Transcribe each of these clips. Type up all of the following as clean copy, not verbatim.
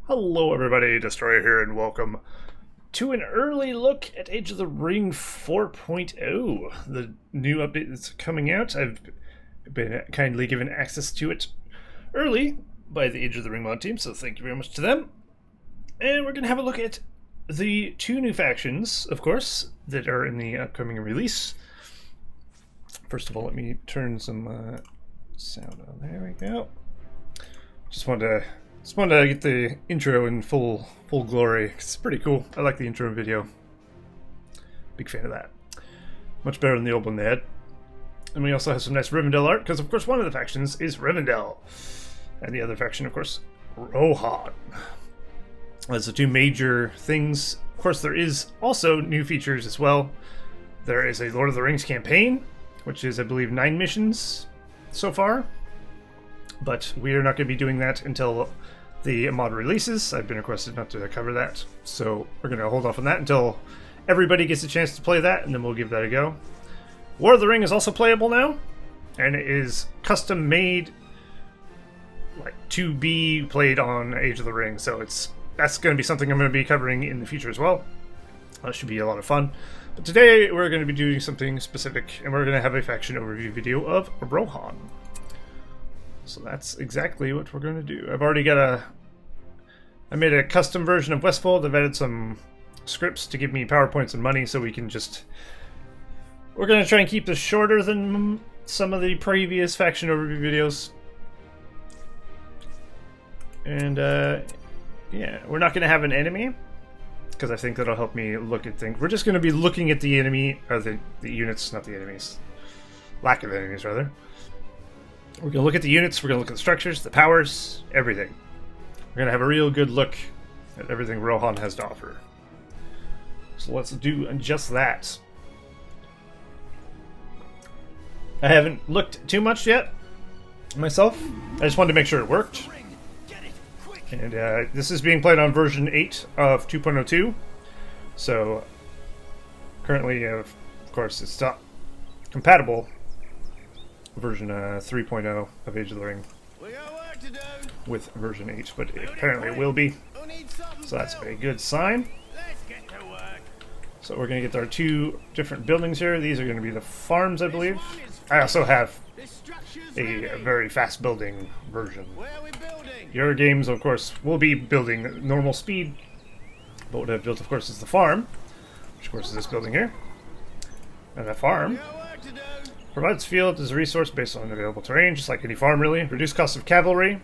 Hello everybody, Destroyer here, and welcome to an early look at Age of the Ring 4.0, the new update that's coming out. I've been kindly given access to it early by the Age of the Ring mod team, so thank you very much to them. And we're going to have a look at the two new factions, of course, that are in the upcoming release. First of all, let me turn some sound on. There we go. Just wanted to get the intro in full glory. It's pretty cool. I like the intro video. Big fan of that. Much better than the old one they had. And we also have some nice Rivendell art, because of course one of the factions is Rivendell. And the other faction, of course, Rohan. That's the two major things. Of course, there is also new features as well. There is a Lord of the Rings campaign, which is, I believe, 9 missions so far. But we are not going to be doing that until the mod releases. I've been requested not to cover that, so we're going to hold off on that until everybody gets a chance to play that, and then we'll give that a go. War of the Ring is also playable now, and it is custom made, like, to be played on Age of the Ring, so that's going to be something I'm going to be covering in the future as well. That should be a lot of fun. But today we're going to be doing something specific, and we're going to have a faction overview video of Rohan. So that's exactly what we're going to do. I've already got I made a custom version of Westfold. I've added some scripts to give me PowerPoints and money, so we can just... We're going to try and keep this shorter than some of the previous faction overview videos. And, yeah, we're not going to have an enemy, because I think that'll help me look at things. We're just going to be looking at the enemy, or the units, not the enemies. Lack of enemies, rather. We're going to look at the units, we're going to look at the structures, the powers, everything. We're going to have a real good look at everything Rohan has to offer. So let's do just that. I haven't looked too much yet, myself. I just wanted to make sure it worked. And this is being played on version 8 of 2.02. So, currently, of course, it's not compatible version 3.0 of Age of the Ring with version 8, but apparently it will be, so that's a good sign. So we're going to get our two different buildings here. These are going to be the farms, I believe. I also have a very fast building version. Your games, of course, will be building at normal speed, but what I've built, of course, is the farm, which of course is this building here. And the farm provides field as a resource based on available terrain, just like any farm, really. Reduce cost of cavalry,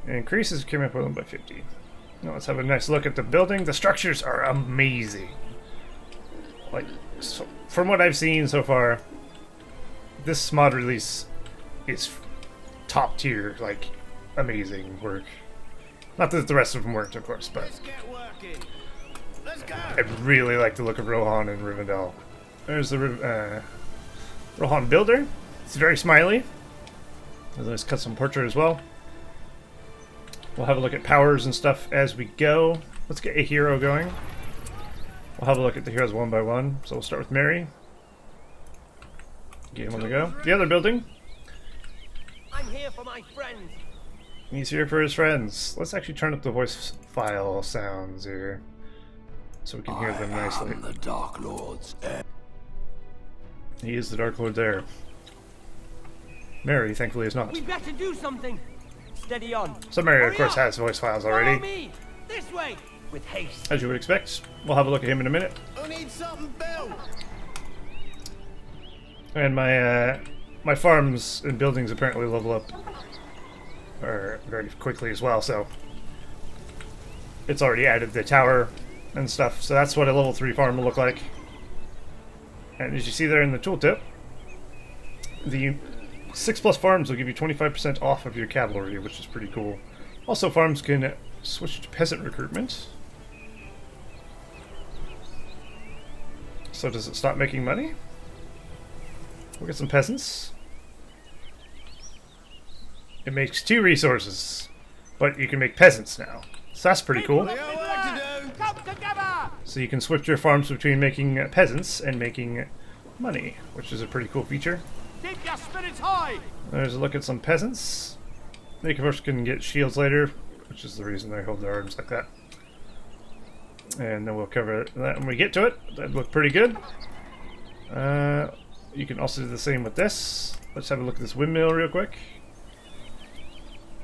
and increases procurement equivalent by 50. Now let's have a nice look at the building. The structures are amazing. Like, so, from what I've seen so far, this mod release is top tier, like, amazing work. Not that the rest of them weren't, of course, but I really like the look of Rohan and Rivendell. There's the Rohan builder. It's very smiley. There's a nice custom portrait as well. We'll have a look at powers and stuff as we go. Let's get a hero going. We'll have a look at the heroes one by one. So we'll start with Mary. Get him on the go. The other building. I'm here for my friends. He's here for his friends. Let's actually turn up the voice file sounds here, so we can hear them nicely. The Dark Lord's heir. He is the Dark Lord there. Mary, thankfully, is not. We better do something. Steady on. So Mary, of course, has voice files already. Follow me. This way. With haste. As you would expect. We'll have a look at him in a minute. I need something built. And my farms and buildings apparently level up very quickly as well, so it's already added the tower and stuff. So that's what a level 3 farm will look like. And as you see there in the tooltip, the 6+ farms will give you 25% off of your cavalry, which is pretty cool. Also, farms can switch to peasant recruitment. So does it stop making money? We'll get some peasants. It makes 2 resources, but you can make peasants now. So that's pretty cool. So you can switch your farms between making peasants and making money, which is a pretty cool feature. Keep your spirits high. There's a look at some peasants. They, of course, can get shields later. which is the reason they hold their arms like that. And then we'll cover that when we get to it. That looked pretty good. You can also do the same with this. Let's have a look at this windmill real quick.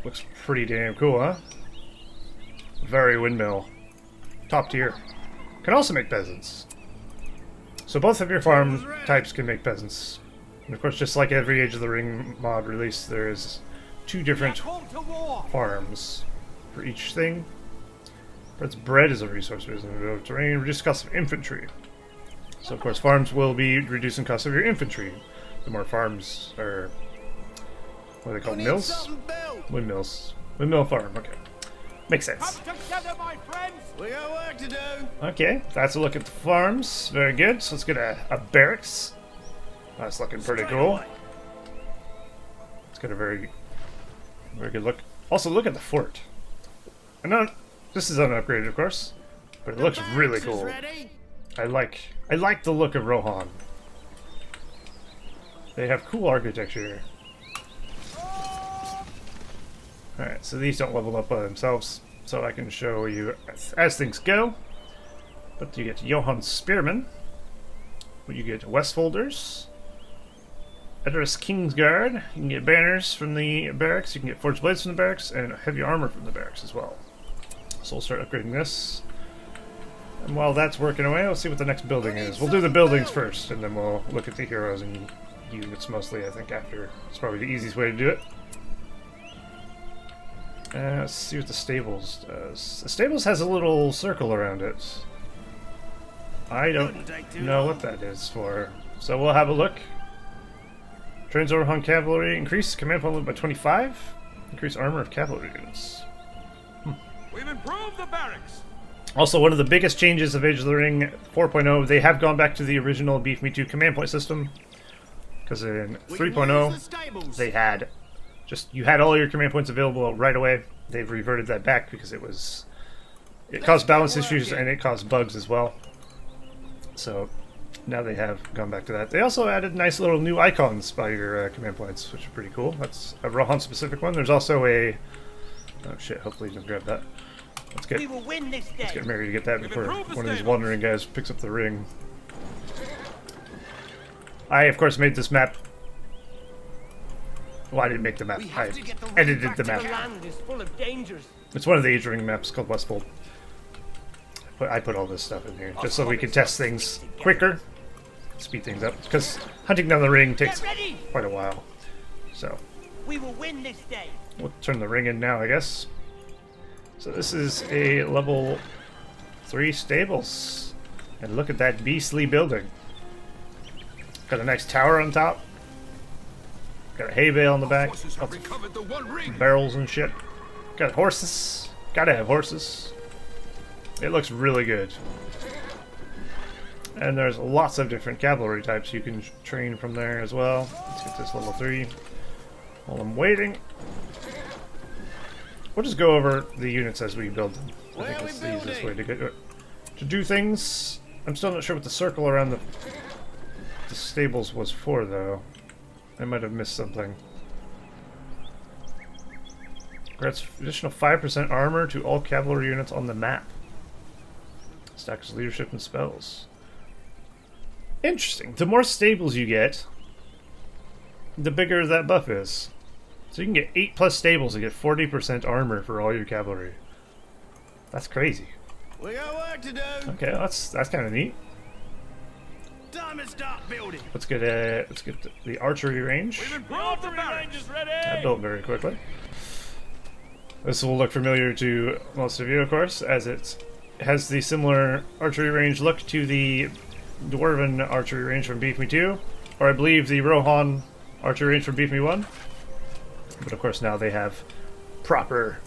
Looks pretty damn cool, huh? Very windmill. Top tier. Can also make peasants. So both of your farm types can make peasants. And of course, just like every Age of the Ring mod release, there is 2 different farms for each thing. But bread is a resource based on the terrain, reduced cost of infantry. So of course, farms will be reducing cost of your infantry. The more farms are, what are they called? Mills? Windmills. Windmill farm. Okay, makes sense. We got work to do. Okay, that's a look at the farms. Very good. So let's get a barracks. That's looking pretty cool. It's got a very good look. Also, look at the fort. I know this is unupgraded, of course, but it looks really cool. I like the look of Rohan. They have cool architecture. Alright, so these don't level up by themselves, so I can show you as things go. But you get Johan Spearman, you get Westfolders, Edris Kingsguard, you can get banners from the barracks, you can get forged blades from the barracks, and heavy armor from the barracks as well. So we'll start upgrading this. And while that's working away, let's see what the next building is. We'll do the buildings first, and then we'll look at the heroes and units mostly, I think, after. It's probably the easiest way to do it. Let's see what the stables does. The stables has a little circle around it. I don't know what that is for. So we'll have a look. Trains Rohan Cavalry. Increase command point by 25. Increase armor of cavalry units. We've improved the barracks. Also, one of the biggest changes of Age of the Ring 4.0, they have gone back to the original Beef Me 2 command point system. Because in 3.0, they had you had all your command points available right away. They've reverted that back because it caused balance issues and it caused bugs as well. So now they have gone back to that. They also added nice little new icons by your command points, which are pretty cool. That's a Rohan specific one. There's also a... Oh shit, hopefully you can grab that. Let's get Mary to get that before one of these wandering guys picks up the ring. I, of course, made this map. Well, I didn't make the map. I edited the map. It's one of the Age of Ring maps called Westfold. I put all this stuff in here just so we can test things quicker, speed things up. Because hunting down the ring takes quite a while. So we will win this day. We'll turn the ring in now, I guess. So this is a level 3 stables. And look at that beastly building. Got a nice tower on top. Got a hay bale on the back. Barrels and shit. Got horses. Gotta have horses. It looks really good. And there's lots of different cavalry types you can train from there as well. Let's get this level 3. While I'm waiting, we'll just go over the units as we build them. I think that's the easiest way to do things. I'm still not sure what the circle around the stables was for, though. I might have missed something. Grants additional 5% armor to all cavalry units on the map. Stacks leadership and spells. Interesting. The more stables you get, the bigger that buff is. So you can get 8+ stables and get 40% armor for all your cavalry. That's crazy. We got work to do. Okay, that's kind of neat. Time to start building. Let's get the archery range. That built very quickly. This will look familiar to most of you, of course, as it has the similar archery range look to the Dwarven archery range from Beef Me 2, or I believe the Rohan archery range from Beef Me 1. But of course now they have proper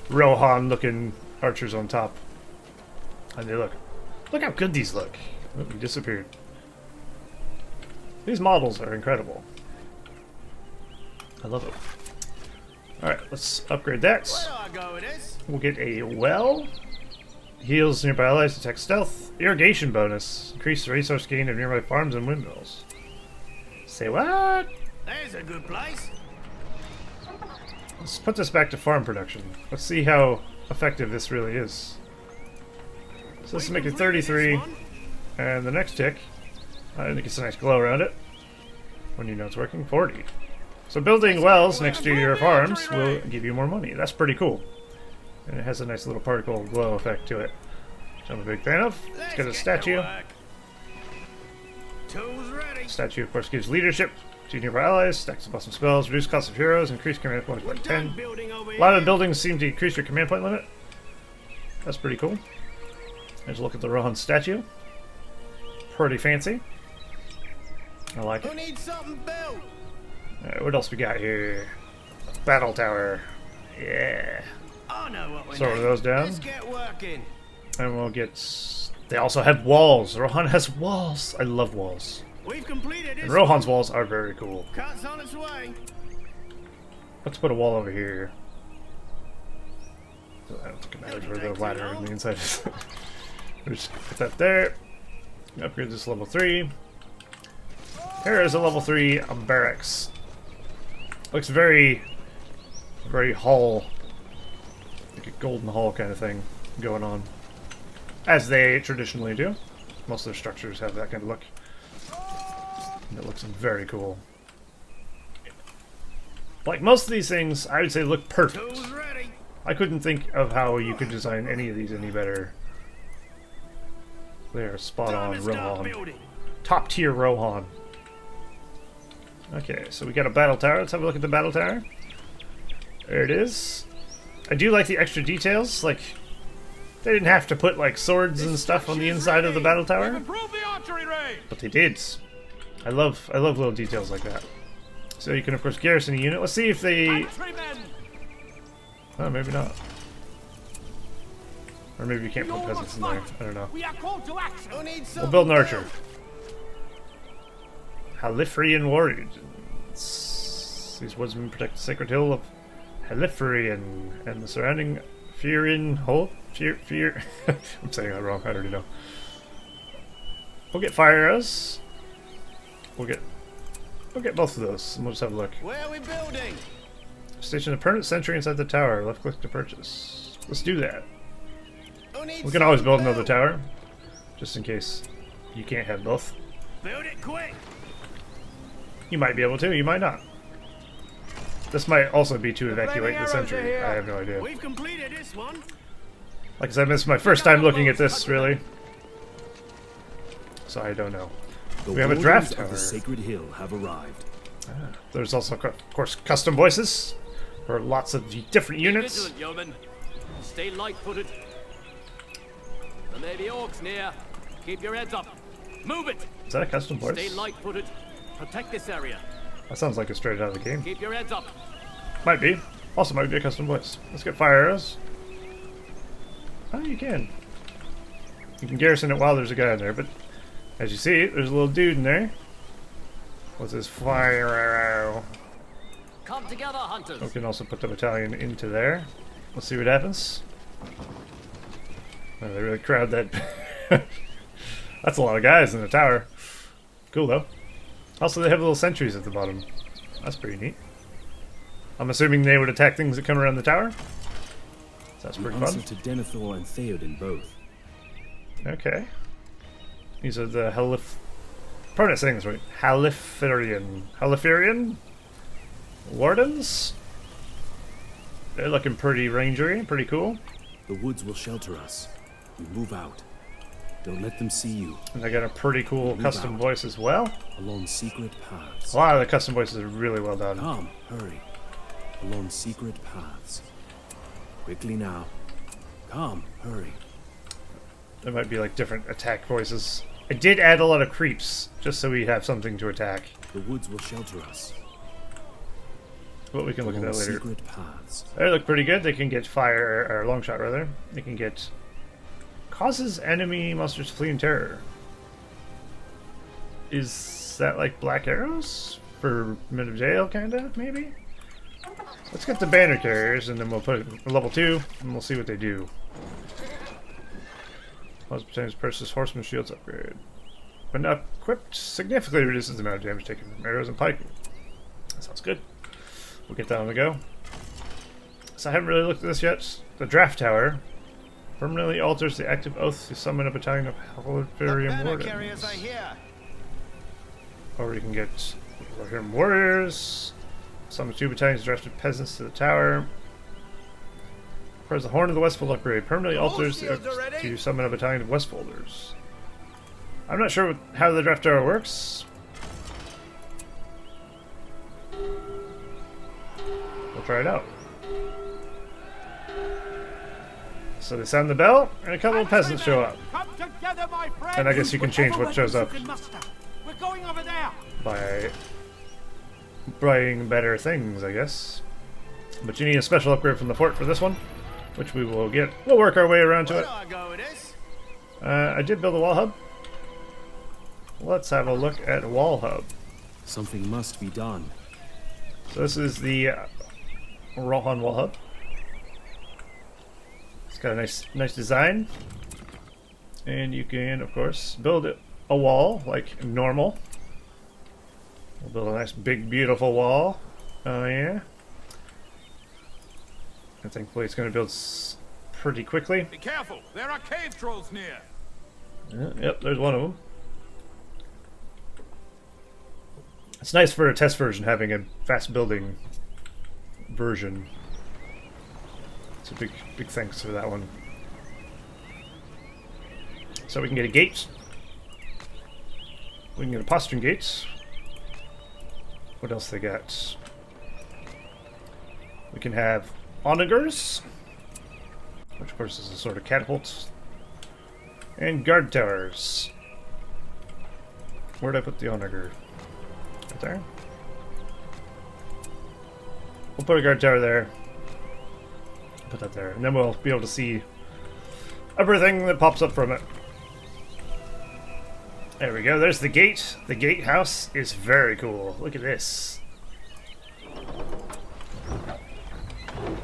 Rohan-looking archers on top, and they look how good these look. Oh, he disappeared. These models are incredible. I love them. Alright, let's upgrade that. Where do I go with this? We'll get a well. Heals nearby allies, detect stealth. Irrigation bonus. Increase the resource gain of nearby farms and windmills. Say what? There's a good place. Let's put this back to farm production. Let's see how effective this really is. So this is making 33, and the next tick, I think it's a nice glow around it when you know it's working. 40. So building wells next to your farms will give you more money. That's pretty cool. And it has a nice little particle glow effect to it, which I'm a big fan of. It's got a statue. Tools ready. Statue, of course, gives leadership to nearby allies, stacks of awesome spells, reduce cost of heroes, increase command points by 10. A lot of buildings seem to increase your command point limit. That's pretty cool. Let's look at the Rohan statue. Pretty fancy. I like Who it. needs something built? Alright, what else we got here? Battle tower. Yeah. I know what we So need. those down. Let's get working. And we'll get... They also have walls. Rohan has walls. I love walls. We've completed And this. Rohan's walls are very cool. Cut's on its way. Let's put a wall over here. I don't think it matters where the ladder on the inside is. We'll just put that there. Upgrade this to level 3. Here is a level 3 barracks. Looks very, very hall, like a golden hall kind of thing going on, as they traditionally do. Most of their structures have that kind of look. And it looks very cool. Like most of these things, I would say look perfect. Tools ready. I couldn't think of how you could design any of these any better. They are spot Time on, to start Rohan. building. Top tier Rohan. Okay, so we got a battle tower. Let's have a look at the battle tower. There it is. I do like the extra details. Like, they didn't have to put like swords and stuff on the inside of the battle tower, Improve the archery range. but they did. I love little details like that. So you can of course garrison a unit. Let's see if they. Infantrymen. Oh, maybe not. Or maybe you can't put You peasants in must there. fight. I don't know. We are called to action. Who needs We'll something build an archer. built? Halifrian warriors. These woodsmen protect the sacred hill of Halifrian and the surrounding Furian hole. Fear. I'm saying that wrong. I already know. We'll get fire arrows. We'll get both of those, and we'll just have a look. Where are we building? Station a permanent sentry inside the tower. Left click to purchase. Let's do that. Who needs We can always build something another built? tower, just in case you can't have both. Build it quick. You might be able to, you might not. This might also be to evacuate the sentry. I have no idea. We've completed this one. Like I said, this is my first time looking at this, really. So I don't know. We have a draft of tower. the Sacred Hill have arrived. There's also, of course, custom voices for lots of different units. Vigilant, yeoman. Stay light-footed. There may be orcs near. Keep your heads up. Move it. Is that a custom Stay voice? light-footed. Protect this area. That sounds like it's straight out of the game. Keep your heads up. Might be. Also might be a custom voice. Let's get fire arrows. Oh, you can. You can garrison it while there's a guy in there, but as you see, there's a little dude in there. What's his fire arrow? Come together, hunters. We can also put the battalion into there. Let's see what happens. Oh, they really crowd that. That's a lot of guys in the tower. Cool though. Also, they have little sentries at the bottom. That's pretty neat. I'm assuming they would attack things that come around the tower. So that's We pretty answer fun. to Denethor and Theoden both. Okay. These are the Probably not saying this right. Halifrian wardens. They're looking pretty rangery, pretty cool. The woods will shelter us. We move out. Don't let them see you. And they got a pretty cool custom voice as well. Along secret paths. A lot of the custom voices are really well done. Come, hurry. Along secret paths. Quickly now. Come, hurry. There might be like different attack voices. I did add a lot of creeps, just so we have something to attack. The woods will shelter us. But we can look at Along that later. secret paths. They look pretty good. They can get fire, or long shot rather. They can get... Causes enemy monsters to flee in terror. Is that like black arrows? For men of jail, kinda, maybe? Let's get the banner carriers, and then we'll put it level 2, and we'll see what they do. Most battalions purchase horseman shields upgrade. When equipped, significantly reduces the amount of damage taken from arrows and pike. That sounds good. We'll get that on the go. I haven't really looked at this yet. The draft tower permanently alters the active oath to summon a battalion of Cavalry carriers, I wardens. hear. Or you can get Rohan warriors. Summon 2 battalions of drafted peasants to the tower. Requires the Horn of the Westfold upgrade. Permanently alters the shields oath are ready. to summon a battalion of Westfolders. I'm not sure how the draft tower works. We'll try it out. So they sound the bell, and a couple of peasants show up. Come together, my friends. And I guess you can change what shows up We're going over there. by buying better things, I guess. But you need a special upgrade from the fort for this one, which we will get. We'll work our way around to Where it. do I go with this? I did build a wall hub. Let's have a look at wall hub. Something must be done. So this is the Rohan wall hub. It's got a nice design, and you can, of course, build a wall like normal. We'll build a nice, big, beautiful wall. Oh yeah. And thankfully, it's going to build pretty quickly. Be careful. There are cave trolls near. Yep, there's one of them. It's nice for a test version having a fast building version. It's a big thanks for that one. So we can get a gate. We can get a postern gate. What else they got? We can have onagers, which of course is a sort of catapult, and guard towers. Where'd I put the onager? Right there. We'll put a guard tower there. Put that there, and then we'll be able to see everything that pops up from it. There we go. There's the gate. The gatehouse is very cool. Look at this.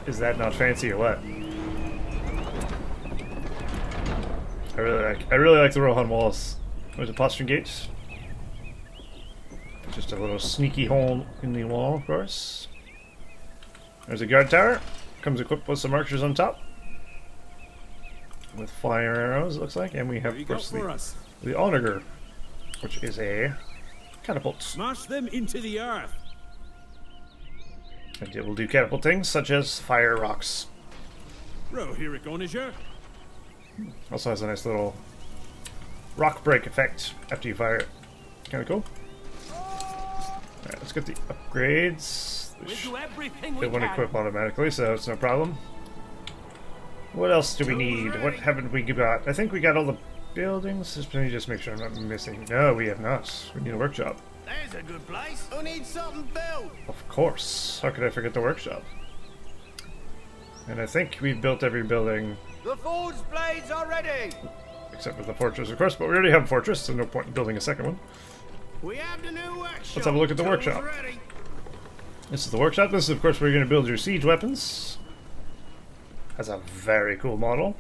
Is that not fancy or what? I really like the Rohan walls. There's a postern gate. Just a little sneaky hole in the wall, of course. There's a guard tower. Comes equipped with some archers on top. With fire arrows, it looks like. And we have, There you of go course, for us. the onager, which is a catapult. Smash them into the earth. And it will do catapult things such as fire rocks. Row, here it goes, sure. Also has a nice little rock break effect after you fire it. Kind of cool. Alright, let's get the upgrades. We'll do everything They we won't can. equip automatically, so it's no problem. What else do we need? What haven't we got? I think we got all the buildings. Let me just make sure I'm not missing. No, we have not. We need a workshop. There's a good place. Who needs something built? Of course. How could I forget the workshop? And I think we've built every building The forge blades are ready. except for the fortress, of course, but we already have a fortress, so no point in building a second one. We have the new workshop. Let's have a look at the Tools workshop. ready. This is the workshop. This is, of course, where you're going to build your siege weapons. Has a very cool model.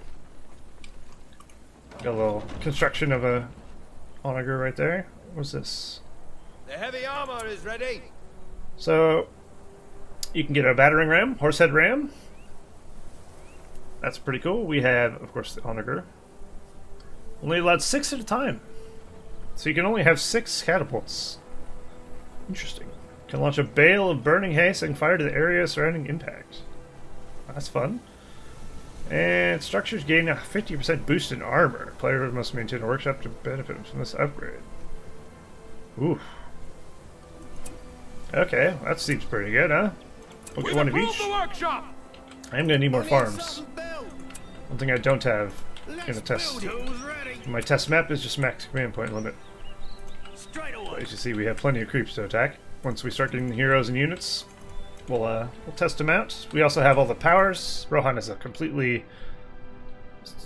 Got a little construction of a onager right there. What's this? The heavy armor is ready. So, you can get a battering ram, horsehead ram. That's pretty cool. We have, of course, the onager. Only allowed 6 at a time. So you can only have 6 catapults. Interesting. Can launch a bale of burning hay, setting fire to the area surrounding impact. That's fun. And structures gain a 50% boost in armor. Players must maintain a workshop to benefit from this upgrade. Oof. Okay, that seems pretty good, huh? We'll get We've one of approved each. the workshop. I'm gonna need more Who needs farms. something built? One thing I don't have Let's in a test. build it. Tools ready. My test map is just max command point limit. Straight away. As you see, we have plenty of creeps to attack. Once we start getting heroes and units, we'll test them out. We also have all the powers. Rohan is a completely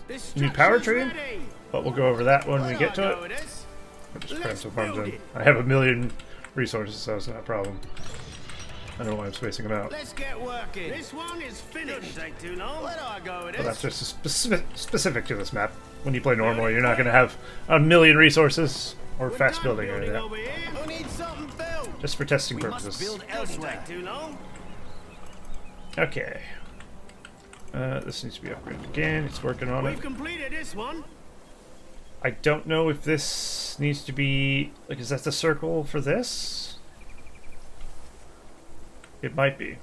This new power structure's tree, ready. but we'll go over that when we Where get do I to go it. with this? I'll just cram Let's some farms build in. it. I have 1,000,000 resources, so it's not a problem. I don't know why I'm spacing them out. Let's get working. This one is finished. Shouldn't take too long. Where do I go with But that's this? just specific to this map. When you play normal, you're not going to have 1,000,000 resources or We're fast done building or building anything. over here. Who needs something built? Just for testing We must purposes. build elsewhere. Take too long. Okay. This needs to be upgraded again. It's working on We've it. completed this one. I don't know if this needs to be... Like, is that the circle for this? It might be.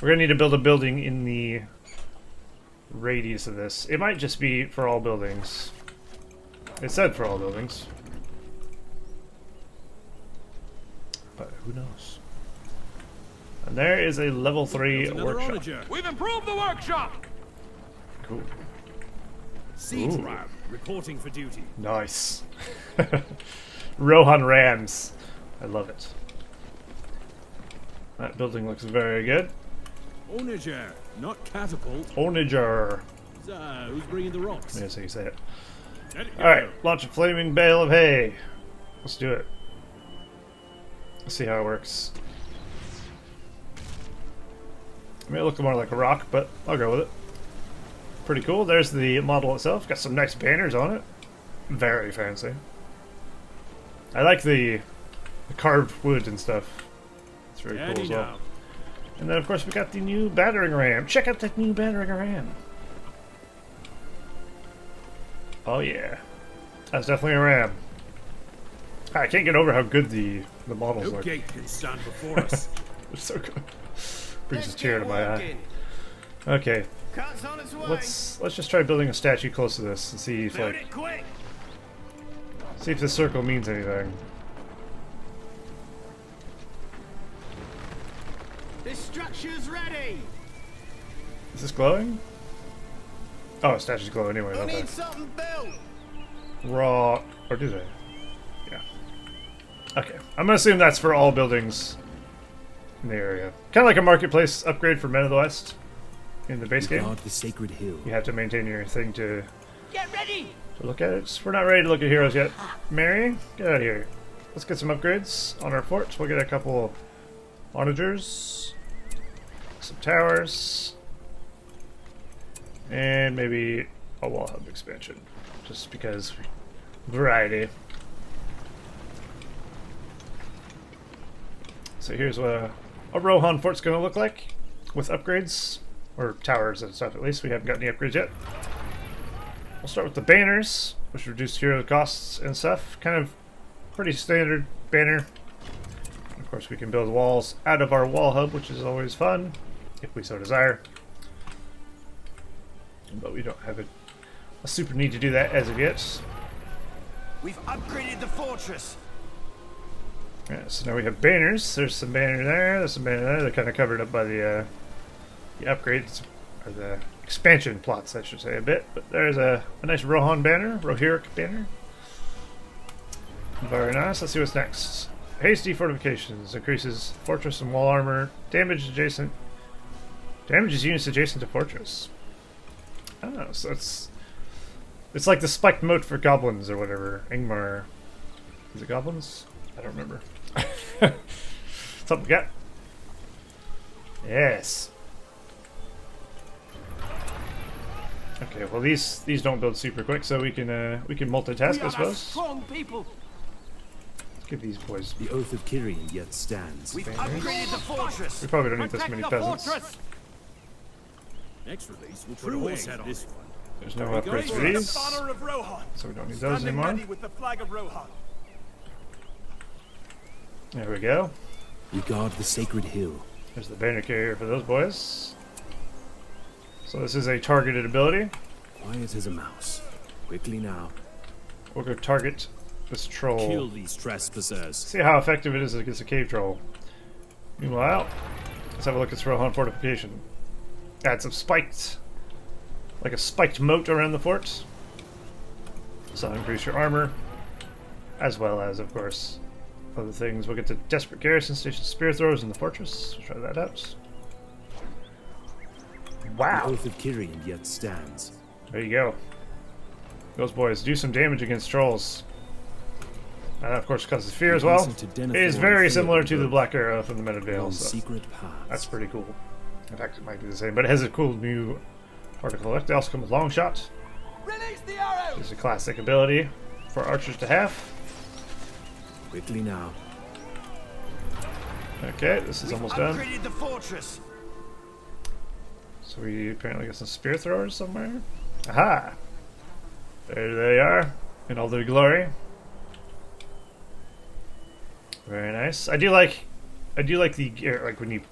We're going to need to build a building in the radius of this. It might just be for all buildings. It said for all buildings. But who knows? And there is a level 3 Another workshop. onager. We've improved the workshop! Cool. Siege Ooh. ram reporting for duty. Nice. Rohan Rams. I love it. That building looks very good. Onager, not catapult. Onager. Who's bringing the rocks? That's how you say it. Let it go. Alright, launch a flaming bale of hay. Let's do it. Let's see how it works. It may look more like a rock, but I'll go with it. Pretty cool. There's the model itself. Got some nice banners on it. Very fancy. I like the carved wood and stuff. It's very cool as well. And then, of course, we got the new battering ram. Check out that new battering ram. Oh, yeah. That's definitely a ram. I can't get over how good the models No look. gate can stand before us. They're so good. Brings a Let's tear get to my eye. walking. Okay, Cart's on its way. let's just try building a statue close to this and see if Build like it quick. see if this circle means anything. This structure's ready. Is this glowing? Oh, statues glow anyway, I don't they? need something built. Raw, or do they? Yeah. Okay, I'm gonna assume that's for all buildings in the area. Kind of like a marketplace upgrade for Men of the West in the base game. Guard the sacred hill. You have to maintain your thing to Get ready! look at it. We're not ready to look at heroes yet. Mary, get out of here. Let's get some upgrades on our forts. We'll get a couple onagers, some towers, and maybe a wall hub expansion. Just because variety. So here's what a Rohan fort's going to look like with upgrades, or towers and stuff at least. We haven't got any upgrades yet. We'll start with the banners, which reduce hero costs and stuff. Kind of pretty standard banner. Of course, we can build walls out of our wall hub, which is always fun, if we so desire. But we don't have a super need to do that as of yet. We've upgraded the fortress. Yeah, so now we have banners. There's some banner there. There's some banner there. They're kind of covered up by the upgrades, or the expansion plots, I should say, a bit. But there's a nice Rohan banner, Rohirric banner. Very nice. Let's see what's next. Hasty fortifications increases fortress and wall armor. Damages units adjacent to fortress. Oh, so it's like the spiked moat for goblins or whatever. Ingmar. Is it goblins? I don't remember. Something we got. Yes. Okay, well these don't build super quick, so we can multitask, We I are a suppose. strong people. Let's give these boys. The oath of Kyrian yet stands. We've upgraded the fortress. We probably don't need this Protect many the peasants. fortress! Next release will put a horse head on this one. There's no Very good. upgrades for these, Banner of Rohan. so we don't need those anymore. with the flag of Rohan. There we go. We guard the sacred hill. There's the banner carrier for those boys. So this is a targeted ability. Quiet as a mouse. Quickly now. We'll go target this troll. Kill these trespassers. See how effective it is against a cave troll. Meanwhile, let's have a look at this Rohan fortification. Add some spiked, like a spiked moat around the fort. So that'll increase your armor, as well as, of course, other things. We'll get to desperate garrison station spear throwers in the fortress. We'll try that out. The Wow! oath of Kyrian yet stands. There you go. Those boys do some damage against trolls. And that, of course, causes fear as well. It is very similar to the Black Arrow from the Men of Vale, On so secret paths. that's pretty cool. In fact, it might be the same, but it has a cool new article. They also come with Long Shot. Release the arrow! It's a classic ability for archers to have. Quickly now. Okay, this is almost done. Upgraded the fortress. So we apparently got some spear throwers somewhere. Aha! There they are, in all their glory. Very nice. I do like the like when you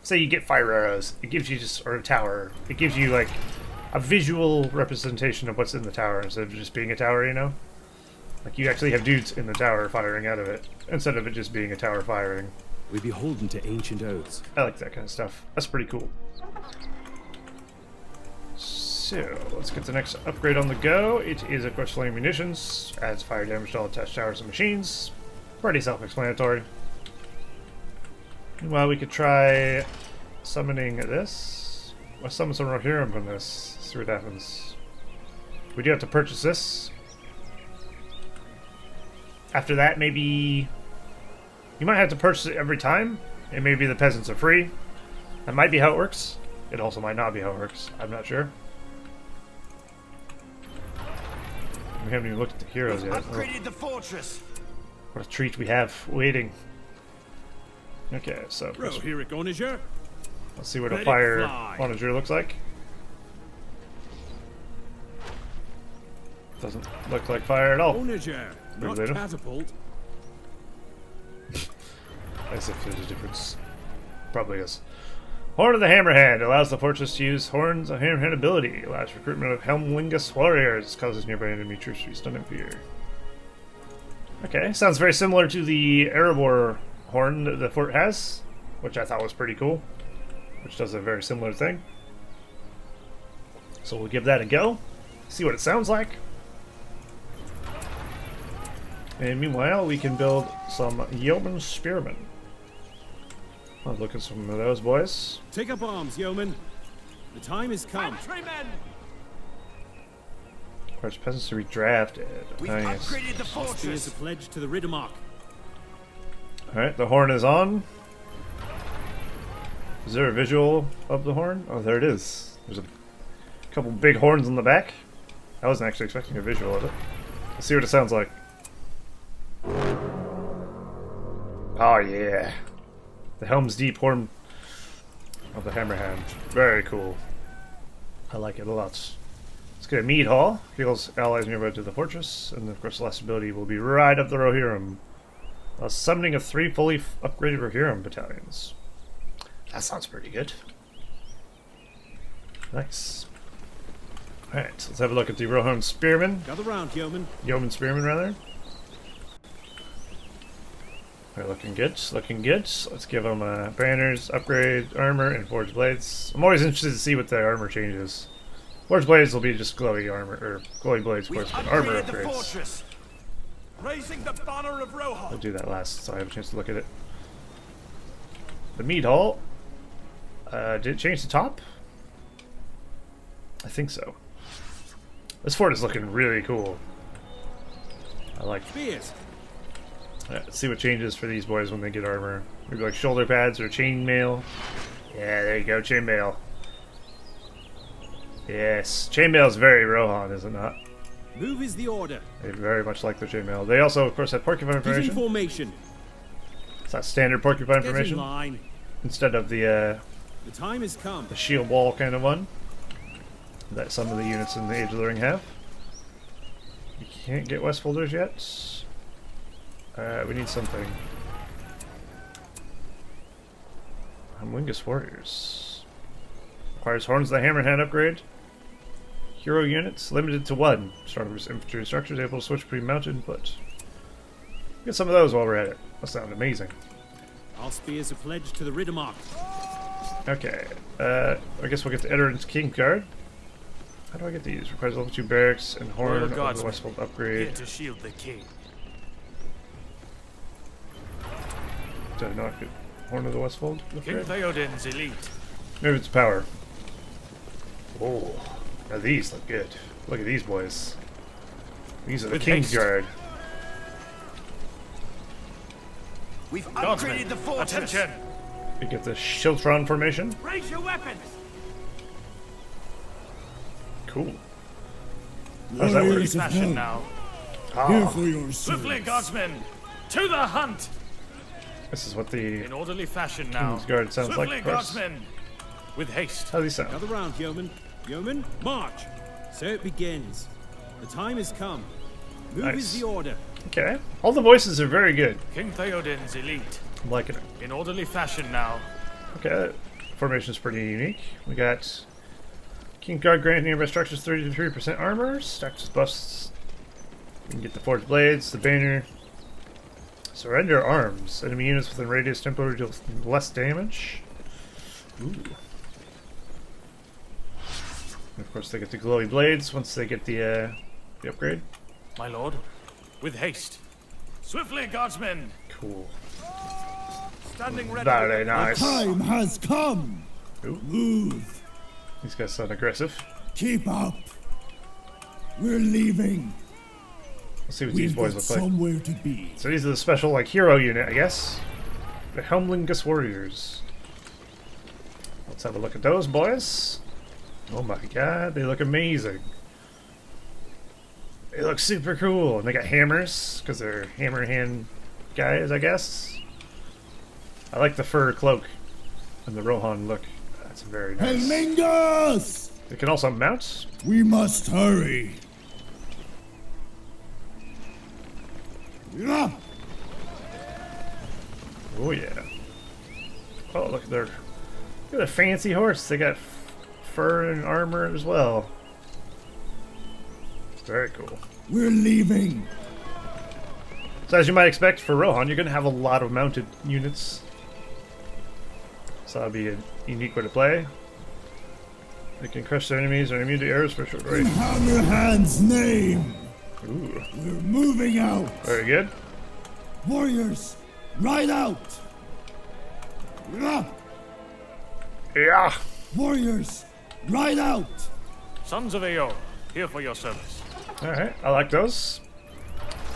say you get fire arrows, it gives you just, or a tower, it gives you like a visual representation of what's in the tower instead of just being a tower, you know? Like you actually have dudes in the tower firing out of it instead of it just being a tower firing. We're beholden to ancient oaths. I like that kind of stuff. That's pretty cool. So, let's get the next upgrade on the go. It is, of course, flame munitions. Adds fire damage to all attached towers and machines. Pretty self-explanatory. Meanwhile, we could try summoning this. I'll summon some Rohirrim from this. See what happens. We do have to purchase this. After that, maybe... You might have to purchase it every time, and maybe the peasants are free. That might be how it works. It also might not be how it works. I'm not sure. We haven't even looked at the heroes yet. Upgraded the fortress. What a treat we have waiting. Okay, so Rohirrim Onager. let's see what a Let it fire fly. onager looks like. Doesn't look like fire at all. Onager, not Later. catapult. As if there's a difference. Probably is. Horn of the Hammerhand allows the fortress to use Horns of Hammerhand ability. Allows recruitment of Helmlingus warriors. Causes nearby enemy troops to be stunned in fear. Okay, sounds very similar to the Erebor horn that the fort has, which I thought was pretty cool. Which does a very similar thing. So we'll give that a go. See what it sounds like. And meanwhile, we can build some Yeoman Spearmen. I'll look at some of those boys. Take up arms, yeoman. The time has come. Infantrymen! Requires peasants to be drafted. We've Nice. upgraded the Spears fortress. a pledge to the Riddermark. Alright, the horn is on. Is there a visual of the horn? Oh, there it is. There's a couple big horns on the back. I wasn't actually expecting a visual of it. Let's see what it sounds like. Oh yeah. The Helm's Deep horn of the Hammerhand. Very cool. I like it a lot. Let's get a mead hall. Heals allies nearby to the fortress. And of course the last ability will be Ride of the Rohirrim. Summoning of 3 fully upgraded Rohirrim battalions. That sounds pretty good. Nice. Alright, let's have a look at the Rohan Spearmen. Gather round, yeoman. Yeoman Spearmen, rather. They're looking good, looking good. Let's give them banners, upgrade, armor, and forged blades. I'm always interested to see what the armor changes. Forged blades will be just glowy armor, or glowy blades, of We've course, but armor upgraded the upgrades. fortress. Raising the banner of I'll Rohan. do that last, so I have a chance to look at it. The mead hall. Did it change the top? I think so. This fort is looking really cool. I like it. Spears. Let's see what changes for these boys when they get armor. Maybe like shoulder pads or chainmail. Yeah, there you go, chainmail. Yes, chainmail is very Rohan, is it not? Move is the order. They very much like the chainmail. They also, of course, have porcupine Get in formation. formation. It's that standard porcupine Get in formation line. instead of the The time has come. shield wall kind of one that some of the units in the Age of the Ring have. You can't get Westfolders yet. We need something. Humlingus Warriors. Requires Horns of the Hammerhand upgrade. Hero units, limited to 1. Stronger infantry structures, able to switch between mounted, but... Get some of those while we're at it. That sounds amazing. Our spears a pledge to the Riddermark. Okay, I guess we'll get the Eddard's King's Guard. How do I get these? Requires level 2 barracks and Horn of the Guardsmen, Westfold upgrade. Here to shield the king. Did I not get Horn of the Westfold King upgrade? Theoden's elite. Maybe it's power. Oh, now these look good. Look at these boys. These are the With King's haste. Guard. We've Guardsmen, upgraded the fortress. attention! We get the Schiltron formation. Raise your weapons! Cool. How's that work? Orderly fashion now. Ah, Swiftly, guardsmen! To the hunt! this is what the In orderly fashion now. King's Guard sounds Swiftly, like, of course. guardsmen! With haste. How do these sound? Gather round, yeomen. Yeomen, march! So it begins. The time has come. Move Nice. is the order. Okay. All the voices are very good. King Theoden's elite. I'm liking it. In orderly fashion now. Okay. Formation is pretty unique. We got King Guard granted nearby structures 33% armor. Stacked with buffs. You can get the forged blades, the banner. Surrender arms. Enemy units within radius tempo deal less damage. Ooh. And of course, they get the glowy blades once they get the upgrade. My lord. With haste. Swiftly, guardsmen. Cool. Standing ready. Very nice. Time has come. Ooh. Move. These guys sound aggressive. Keep up. We're leaving. Let's see what We've these boys got look like. somewhere to be. So these are the special, like, hero unit, I guess. The Helmlingus Warriors. Let's have a look at those boys. Oh my god, they look amazing. They look super cool. And they got hammers, because they're hammer hand guys, I guess. I like the fur cloak and the Rohan look. That's very nice. Helmingus! They can also mount. We must hurry. Yeah. Oh yeah. Oh look at their fancy horse. They got fur and armor as well. Very cool. We're leaving. So as you might expect for Rohan, you're going to have a lot of mounted units. So that'll be a unique way to play. They can crush their enemies or immune to arrows for a short In range. Hammerhand's name. Ooh, We're moving out. very good. Warriors, ride out. Yeah. Yeah. Warriors, ride out. Sons of Ao, here for your service. Alright, I like those.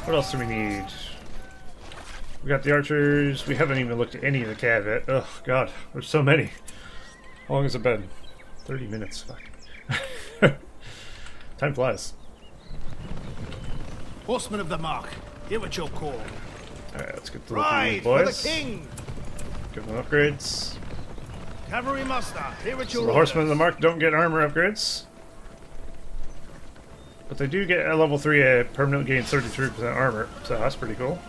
What else do we need? We got the archers. We haven't even looked at any of the cav yet. Oh god, there's so many. How long has it been? 30 minutes. Fuck. Time flies. Horsemen of the Mark, hear what you're called. Alright, let's get the look at Ride these for the boys. king. Give them upgrades. Cavalry muster, hear what So you're the horsemen of the Mark don't get armor upgrades. But they do get at level 3 a permanent gain 33% armor, so that's pretty cool.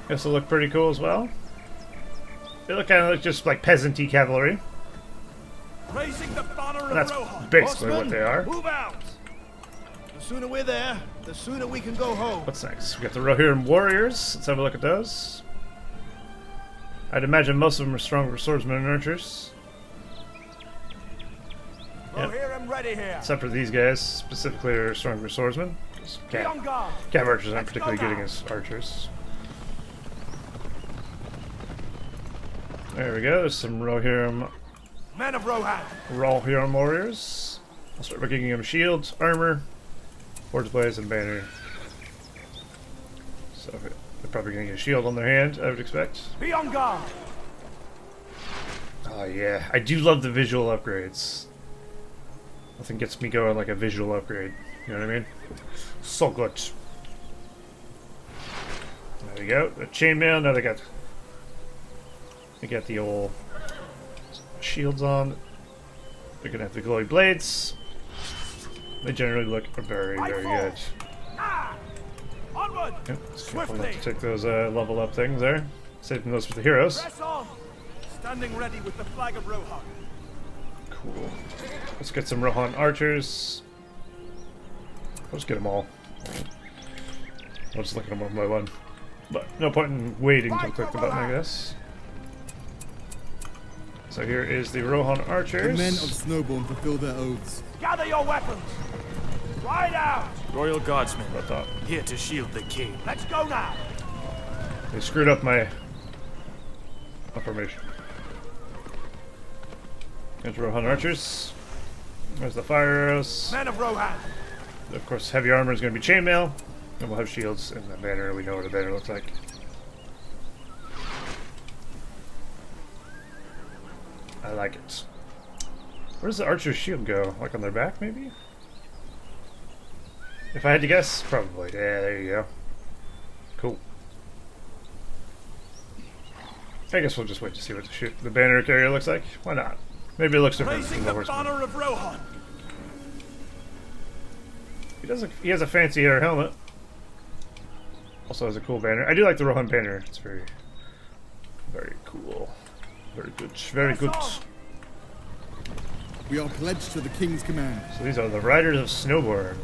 Guess they look pretty cool as well. They look kind of like just like peasant-y cavalry. Raising the banner And that's of Rohan. basically Horsemen, what they are. Move out. The sooner we're there, the sooner we can go home. What's next? We got the Rohirrim warriors. Let's have a look at those. I'd imagine most of them are stronger swordsmen and archers. Yep. Rohirrim ready here. Except for these guys, specifically are stronger swordsmen. Be on guard. Cav archers aren't Let's go particularly good now. against archers. There we go, there's some Rohirrim Men of Rohan. warriors. I'll start by giving them shields, armor, forged blades, and banner. So they're probably going to get a shield on their hand, I would expect. Be on guard. Oh yeah, I do love the visual upgrades. Nothing gets me going like a visual upgrade. You know what I mean? So good. There we go. The chainmail. Now they got the old shields on. They're gonna have the glowy blades. They generally look very, very good. Ah! Onward. Yep, just careful not to Swiftly. take those level up things there. Saving those for the heroes. Press on. Standing ready with the flag of Rohan. Cool. Let's get some Rohan archers. I'll just get them all. I'll just look at them one by one. But no point in waiting to click the button, I guess. So here is the Rohan archers. The men of Snowbourne fulfill their oaths. Gather your weapons. Ride out. Royal guardsmen, I thought here to shield the king. Let's go now. they screwed up my formation. There's Rohan archers. There's the fire arrows. Men of Rohan. Of course, heavy armor is going to be chainmail. And we'll have shields and the banner. We know what a banner looks like. I like it. Where does the archer's shield go? Like on their back, maybe? If I had to guess, probably. Yeah, there you go. Cool. I guess we'll just wait to see what the banner carrier looks like. Why not? Maybe it looks different Raising from the the horseman. banner of Rohan. He has a fancy air helmet. Also has a cool banner. I do like the Rohan banner. It's very, very cool. Very good. Very good. We are pledged to the king's command. So these are the Riders of Snowboard.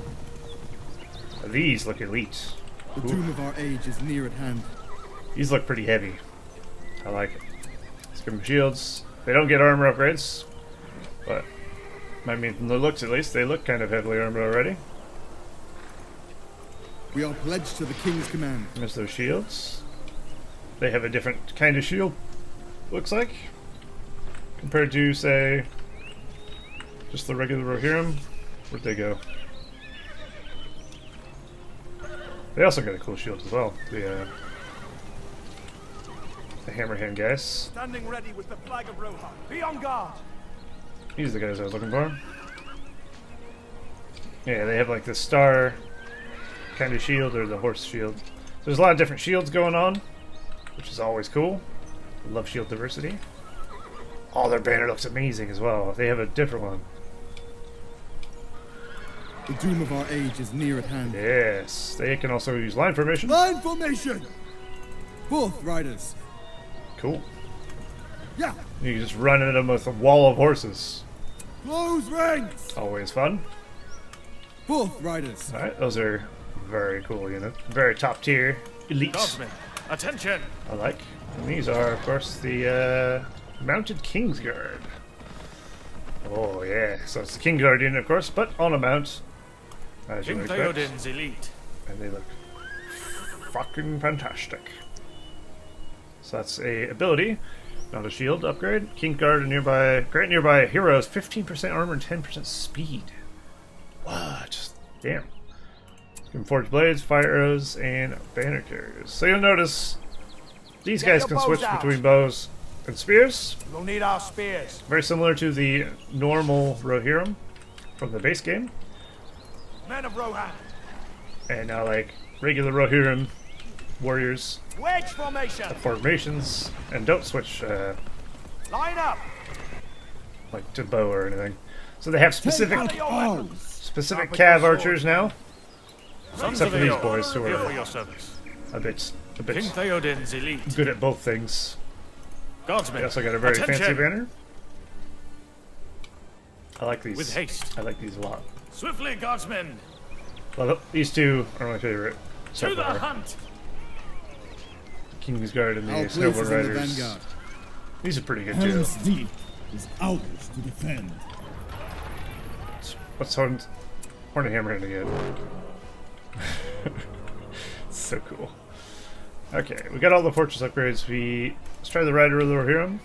These look elite. The doom of our age is near at hand. These look pretty heavy. I like it. Let's give them shields. They don't get armor upgrades, but I mean, from the looks at least, they look kind of heavily armored already. We are pledged to the king's command. There's those shields. They have a different kind of shield, looks like, compared to, say, just the regular Rohirrim. Where'd they go? They also got a cool shield as well. The Hammerhand guys. Standing ready with the flag of Rohan. Be on guard. These are the guys I was looking for. Yeah, they have like the star kind of shield or the horse shield. There's a lot of different shields going on, which is always cool. I love shield diversity. Oh, their banner looks amazing as well. They have a different one. The doom of our age is near at hand. Yes, they can also use line formation. Line formation! Forth, riders. Cool. Yeah. You can just run into them with a wall of horses. Close ranks! Always fun. Forth, riders. Alright, those are very cool unit. Very top tier. Elite. Guardsmen, attention! I like. And these are, of course, the Mounted Kingsguard. Oh, yeah. So it's the King Guard unit, of course, but on a mount. As you King would expect. Theoden's elite. And they look fucking fantastic. So that's a ability, not a shield upgrade. King Guard and grant nearby heroes 15% armor and 10% speed. Wow, just damn. Give forged blades, fire arrows, and banner carriers. So you'll notice these guys your can bows switch out. between bows and spears. We'll need our spears. Very similar to the normal Rohirrim from the base game. Men of Rohan. And now, like, regular Rohirrim warriors Wedge formation. have formations and don't switch, Line up. like, to bow or anything. So they have specific Take out arms. specific cav archers now, Sons except of for these Eor, boys who here for are your service. a bit King Theoden's elite. good at both things. Guardsmen, They also got a very attention! fancy banner. I like these. With haste. I like these a lot. Swiftly, guardsmen! Well, these two are my favorite so To the far. hunt! Kingsguard and the Our place Snowboard is in the Riders. vanguard. These are pretty good too. Helm's Deep is ours to defend. What's Horn and Hammerhand again? So cool. Okay, we got all the fortress upgrades. Let's try the Rider of the Rohirrim.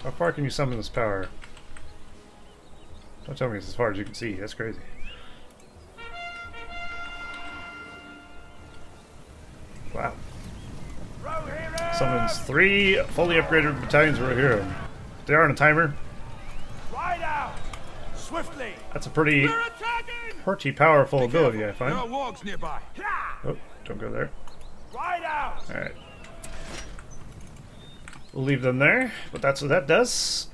How far can you summon this power? Don't tell me it's as far as you can see. That's crazy. Wow. Rohirrim. Summons 3 fully upgraded battalions of Rohirrim. They are on a timer. Ride out. Swiftly. That's a pretty powerful ability, I find. wargs nearby. Oh, don't go there. Ride out. Alright. We'll leave them there, but that's what that does.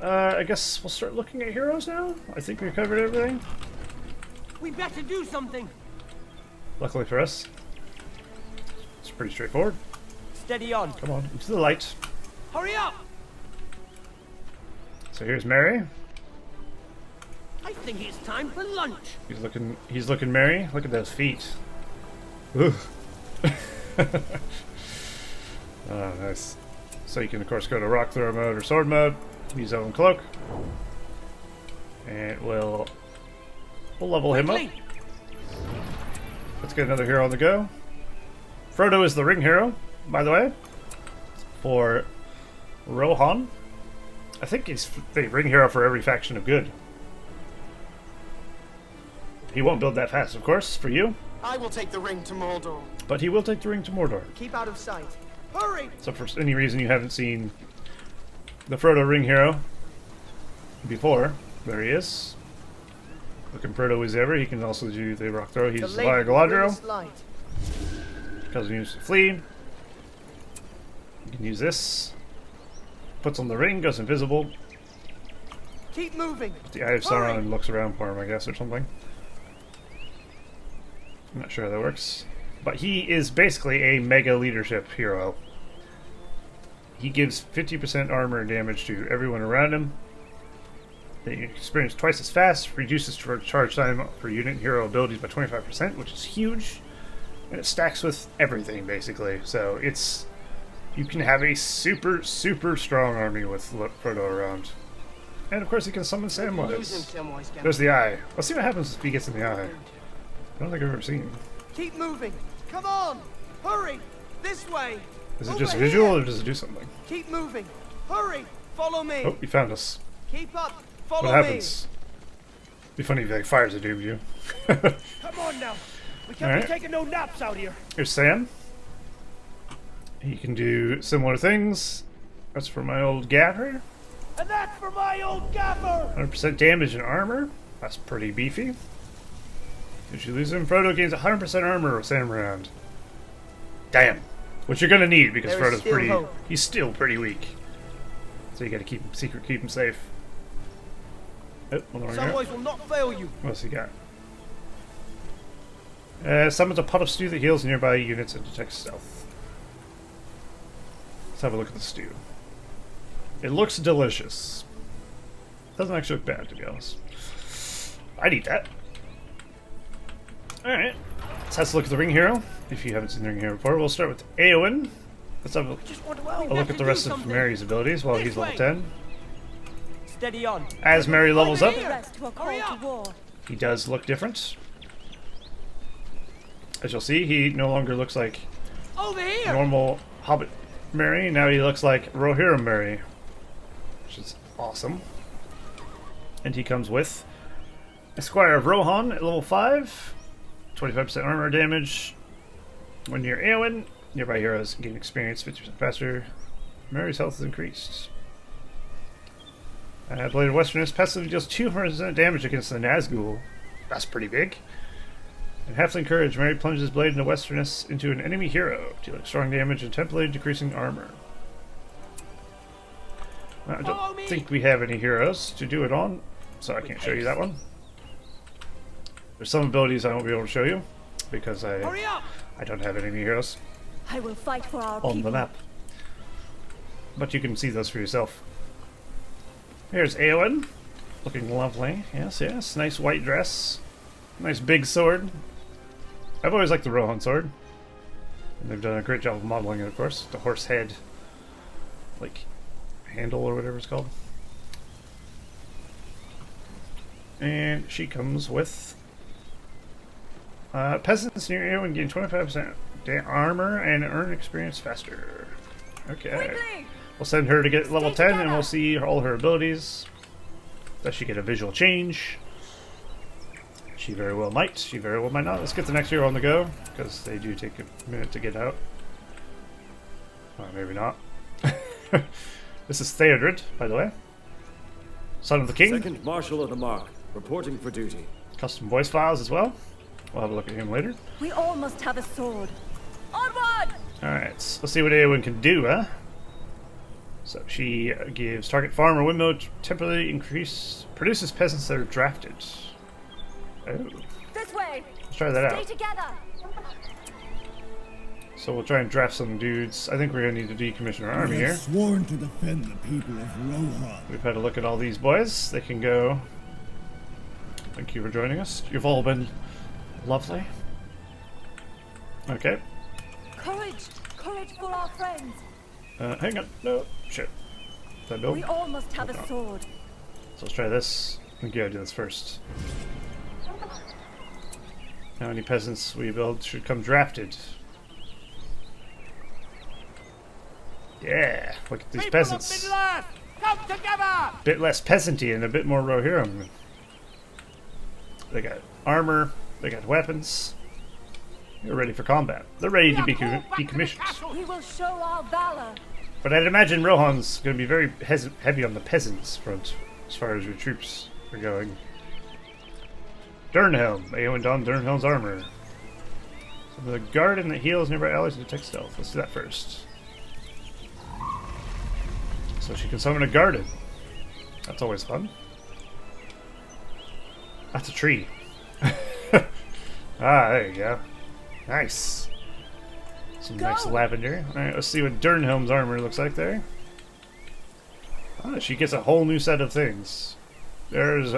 I guess we'll start looking at heroes now. I think we covered everything. We better do something. Luckily for us. It's pretty straightforward. Steady on. Come on, into the light. Hurry up. So here's Mary. I think it's time for lunch. He's looking merry. Look at those feet. Ooh. Oh, nice. So you can of course go to rock throw mode or sword mode. Use own cloak. And we'll level him up. Quickly. Let's get another hero on the go. Frodo is the ring hero, by the way, for Rohan. I think he's the ring hero for every faction of good. He won't build that fast, of course, for you, I will take the ring to Mordor. but he will take the ring to Mordor. Keep out of sight. Hurry. So for any reason you haven't seen the Frodo ring hero before, there he is. Looking Frodo as ever. He can also do the rock throw. He's the Via Galadriel. Light. Because he needs to flee. You can use this. Puts on the ring, goes invisible. Keep moving. The Eye of Sauron and looks around for him, I guess, or something. I'm not sure how that works. But he is basically a mega leadership hero. He gives 50% armor and damage to everyone around him. They experience twice as fast, reduces charge time for unit and hero abilities by 25%, which is huge. And it stacks with everything, basically. So it's... You can have a super, super strong army with Frodo around. And of course he can summon Samwise. There's the eye. Let's see what happens if he gets in the eye. I don't think I've ever seen him. Keep moving. Come on. Hurry. This way. Is it just visual or does it do something? Keep moving. Hurry. Follow me. Oh, he found us. Keep up. Follow me. What happens? Be funny if he like fires a doom you. Come on now. We can't be taking no naps out here. Here's Sam. He can do similar things. That's for my old gaffer. And that's for my old gaffer. 100% damage and armor. That's pretty beefy. Did you lose him? Frodo gains 100% armor with Sam around. Damn. Which you're gonna need because Frodo's pretty. Hope. He's still pretty weak. So you gotta keep him secret, keep him safe. Oh, Samwise will not fail you. What's he got? Summons a pot of stew that heals nearby units and detects stealth. Let's have a look at the stew. It looks delicious. Doesn't actually look bad, to be honest. I'd eat that. Alright. Let's have a look at the Ring Hero. If you haven't seen the Ring Hero before, we'll start with Eowyn. Let's have a look at the rest of Merry's abilities while he's level 10. Steady on. As Merry levels up, up, he does look different. As you'll see, he no longer looks like normal Hobbit Merry. Now he looks like Rohirrim Merry, which is awesome. And he comes with Esquire of Rohan at level 5, 25% armor damage. When you're Eowyn, nearby heroes gain experience 50% faster. Merry's health is increased. Blade of Westerness passively deals 200% damage against the Nazgul. That's pretty big. And Halfling Courage, Merry plunges Blade into Westerness into an enemy hero, dealing strong damage and temporarily decreasing armor. I don't think we have any heroes to do it on, so I can't show you that one. There's some abilities I won't be able to show you because I don't have any heroes I will fight for our on the map. But you can see those for yourself. Here's Eowyn, looking lovely. Yes, yes, nice white dress, nice big sword. I've always liked the Rohan sword, and they've done a great job of modeling it, of course. The horse head, like, handle or whatever it's called. And she comes with peasants near Eowyn gain 25% armor and earn experience faster. Okay. We'll send her to get level 10 and we'll see all her abilities. Does she get a visual change? She very well might. She very well might not. Let's get the next hero on the go, because they do take a minute to get out. Well, maybe not. This is Theodred, by the way. Son of the King. Second Marshal of the Mark, reporting for duty. Custom voice files as well. We'll have a look at him later. We all must have a sword. Onward! Alright, let's see what Eowyn can do, huh? So she gives target farm or windmill temporarily produces peasants that are drafted. Oh. This way. Let's try that out. Stay together. So we'll try and draft some dudes. I think we're gonna need to decommission our army here. Sworn to defend the people of Rohan. We've had a look at all these boys. They can go. Thank you for joining us. You've all been lovely. Okay. Courage, courage for our friends. Hang on. No. Shit. Did I build? We all must have a sword. So let's try this. I think you gotta do this first. How many peasants we build should come drafted? Yeah, look at these peasants. Come together! Bit less peasanty and a bit more Rohirrim. They got armor, they got weapons. They're ready for combat. They're ready to be decommissioned. We will show our valor. But I'd imagine Rohan's going to be very heavy on the peasants front as far as your troops are going. Durnhelm. Eowyn donned Durnhelm's armor. So the guard and the heals nearby allies and detect stealth. Let's do that first. So she can summon a garden. That's always fun. That's a tree. There you go. Nice. Some nice lavender. Alright, let's see what Durnhelm's armor looks like there. Oh, she gets a whole new set of things. There's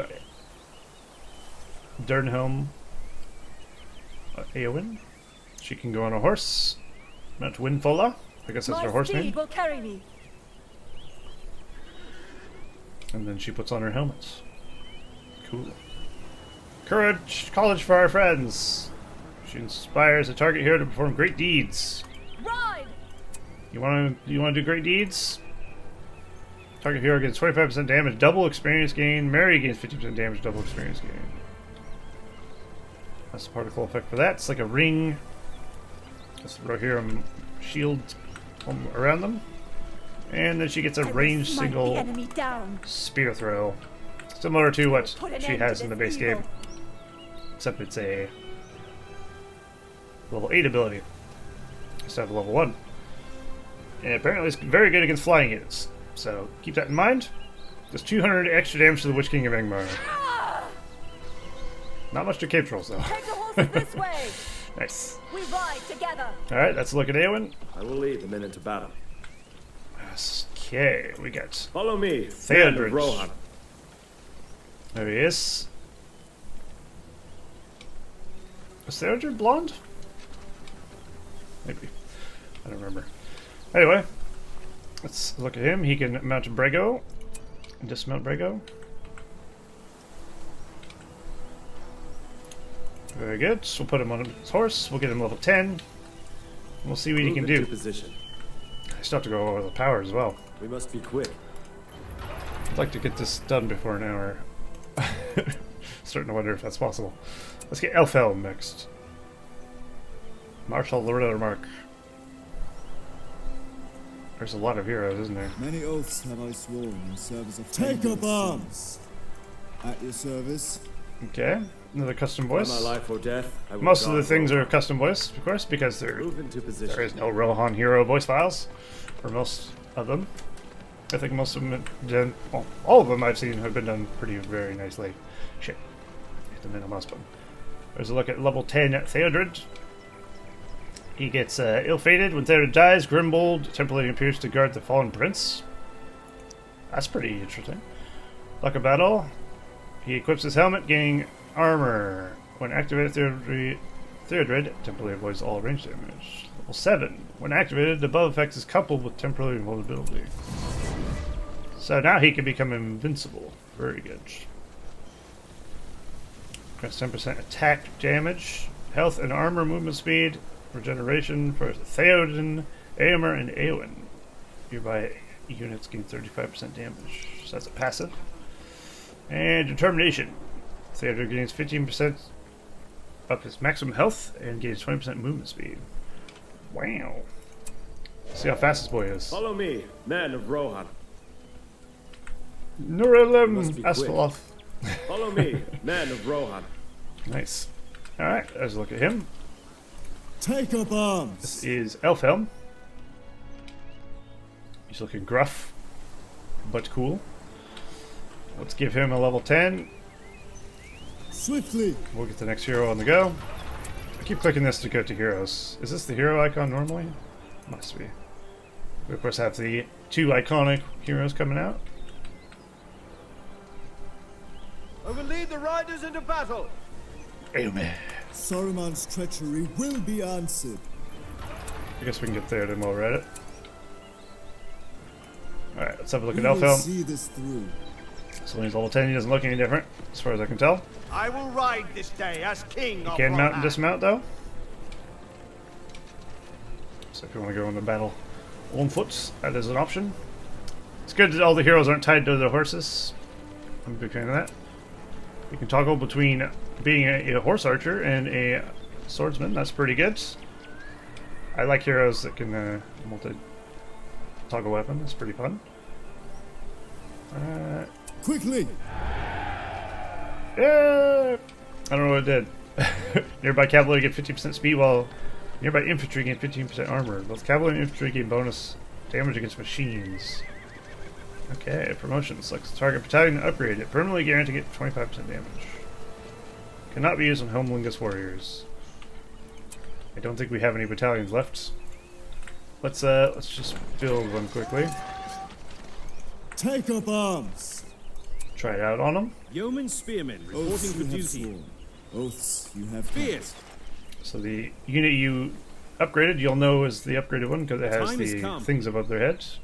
Durnhelm Eowyn. She can go on a horse. Mount Windfolla. I guess that's her horse name. Will carry me. And then she puts on her helmet. Cool. Courage, college for our friends. She inspires a target hero to perform great deeds. Ride. You wanna do great deeds? Target hero gets 25% damage, double experience gain. Mary gains 50% damage, double experience gain. That's the particle effect for that. It's like a ring. Let's throw here a shield around them. And then she gets a ranged single spear throw. Similar to what she has in the base game. Except it's a level 8 ability instead of level 1. And apparently it's very good against flying units. So keep that in mind. Does 200 extra damage to the Witch King of Angmar. Not much to cave trolls though. Take the horses this way. Nice. We ride together. Alright, let's look at Eowyn. I will lead the men into battle. Okay, we got Follow me, Theodred. Rohan. There he is. Is Theodred blonde? Maybe. I don't remember. Anyway, let's look at him. He can mount a Brego and dismount Brego. Very good. So we'll put him on his horse. We'll get him level 10. We'll see what he can do. Position. I still have to go over the power as well. We must be quick. I'd like to get this done before an hour. Starting to wonder if that's possible. Let's get Elfhelm next. Marshal Loretta Mark. There's a lot of heroes, isn't there? Many oaths have I sworn in service of take up arms. At your service. Okay, another custom voice. My life or death, most of the things are custom voiced, of course, because there is no Rohan hero voice files for most of them. I think most of them have done, well, all of them I've seen have been done very nicely. Shit, hit the middle mouse button. There's a look at level 10 Theodred. He gets ill-fated. When Theodred dies, Grimbold temporarily appears to guard the fallen prince. That's pretty interesting. Luck of battle. He equips his helmet, gaining armor. When activated, Theodred temporarily avoids all range damage. Level 7. When activated, the above effect is coupled with temporary invulnerability. So now he can become invincible. Very good. Grants 10% attack damage, health and armor movement speed, regeneration for Theoden, Eomer, and Eowyn. Nearby units gain 35% damage. So that's a passive. And determination. Theodred gains 15% of his maximum health and gains 20% movement speed. Wow. Let's see how fast this boy is. Follow me, men of Rohan. Nurelem Aspaloth. Follow me, men of Rohan. Nice. Alright, let's look at him. Take up arms. This is Elfhelm. He's looking gruff, but cool. Let's give him a level 10. Swiftly. We'll get the next hero on the go. I keep clicking this to go to heroes. Is this the hero icon normally? Must be. We of course have the 2 iconic heroes coming out. I will lead the riders into battle. Amen. Saruman's treachery will be answered. I guess we can get there to while we're at it. Alright, let's have a look at We will Elfhelm. see this through. So when he's level 10, he doesn't look any different, as far as I can tell. I will ride this day as king of He can mount and Rohan. dismount, though. So if you want to go into battle on foot, that is an option. It's good that all the heroes aren't tied to their horses. I'm a big fan of that. You can toggle between being a horse archer and a swordsman. That's pretty good. I like heroes that can multi-toggle weapon. That's pretty fun. Quickly! Yeah! I don't know what it did. Nearby cavalry get 50% speed, while nearby infantry gain 15% armor. Both cavalry and infantry gain bonus damage against machines. Okay, promotion. Select the target battalion to upgrade it. Permanently guaranteed to get 25% damage. Cannot be used on Homelingus warriors. I don't think we have any battalions left. Let's just build one quickly. Take up arms. Try it out on them. Yeoman spearmen reporting Oaths for you have duty. sworn. Oaths you have Fierce. So the unit you upgraded, you'll know is the upgraded one because it has Time has the come. things above their heads.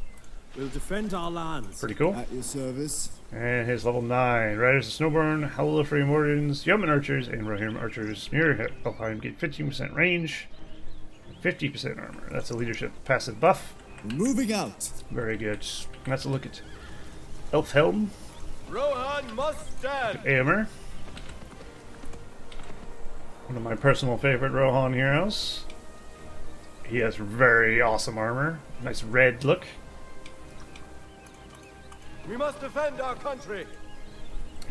We'll defend our lands. Pretty cool. at your service. And his level 9. Riders of Snowborn, Howliframe Wardens, Yeoman Archers, and Rohan Archers near Elfheim get 15% range, 50% armor. That's a leadership passive buff. We're moving out. Very good. Let's look at Elfhelm, Rohan must stand. Eomer. One of my personal favorite Rohan heroes. He has very awesome armor. Nice red look. We must defend our country.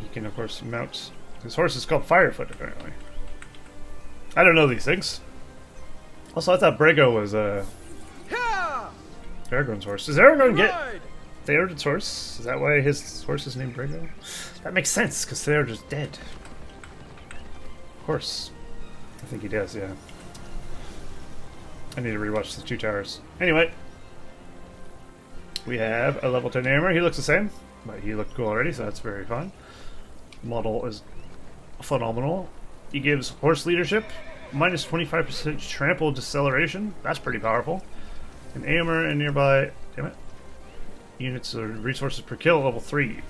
He can, of course, mount. His horse is called Firefoot, apparently. I don't know these things. Also, I thought Brago was Aragorn's horse. Does Aragorn get Theoden's horse? Is that why his horse is named Brago? That makes sense, because Theoden's dead. Of course. I think he does, yeah. I need to rewatch the Two Towers. Anyway. We have a level 10 armor. He looks the same, but he looked cool already, so that's very fun. Model is phenomenal. He gives horse leadership, minus 25% trample deceleration. That's pretty powerful. An Eomer and nearby, damn it, units or resources per kill, level 3.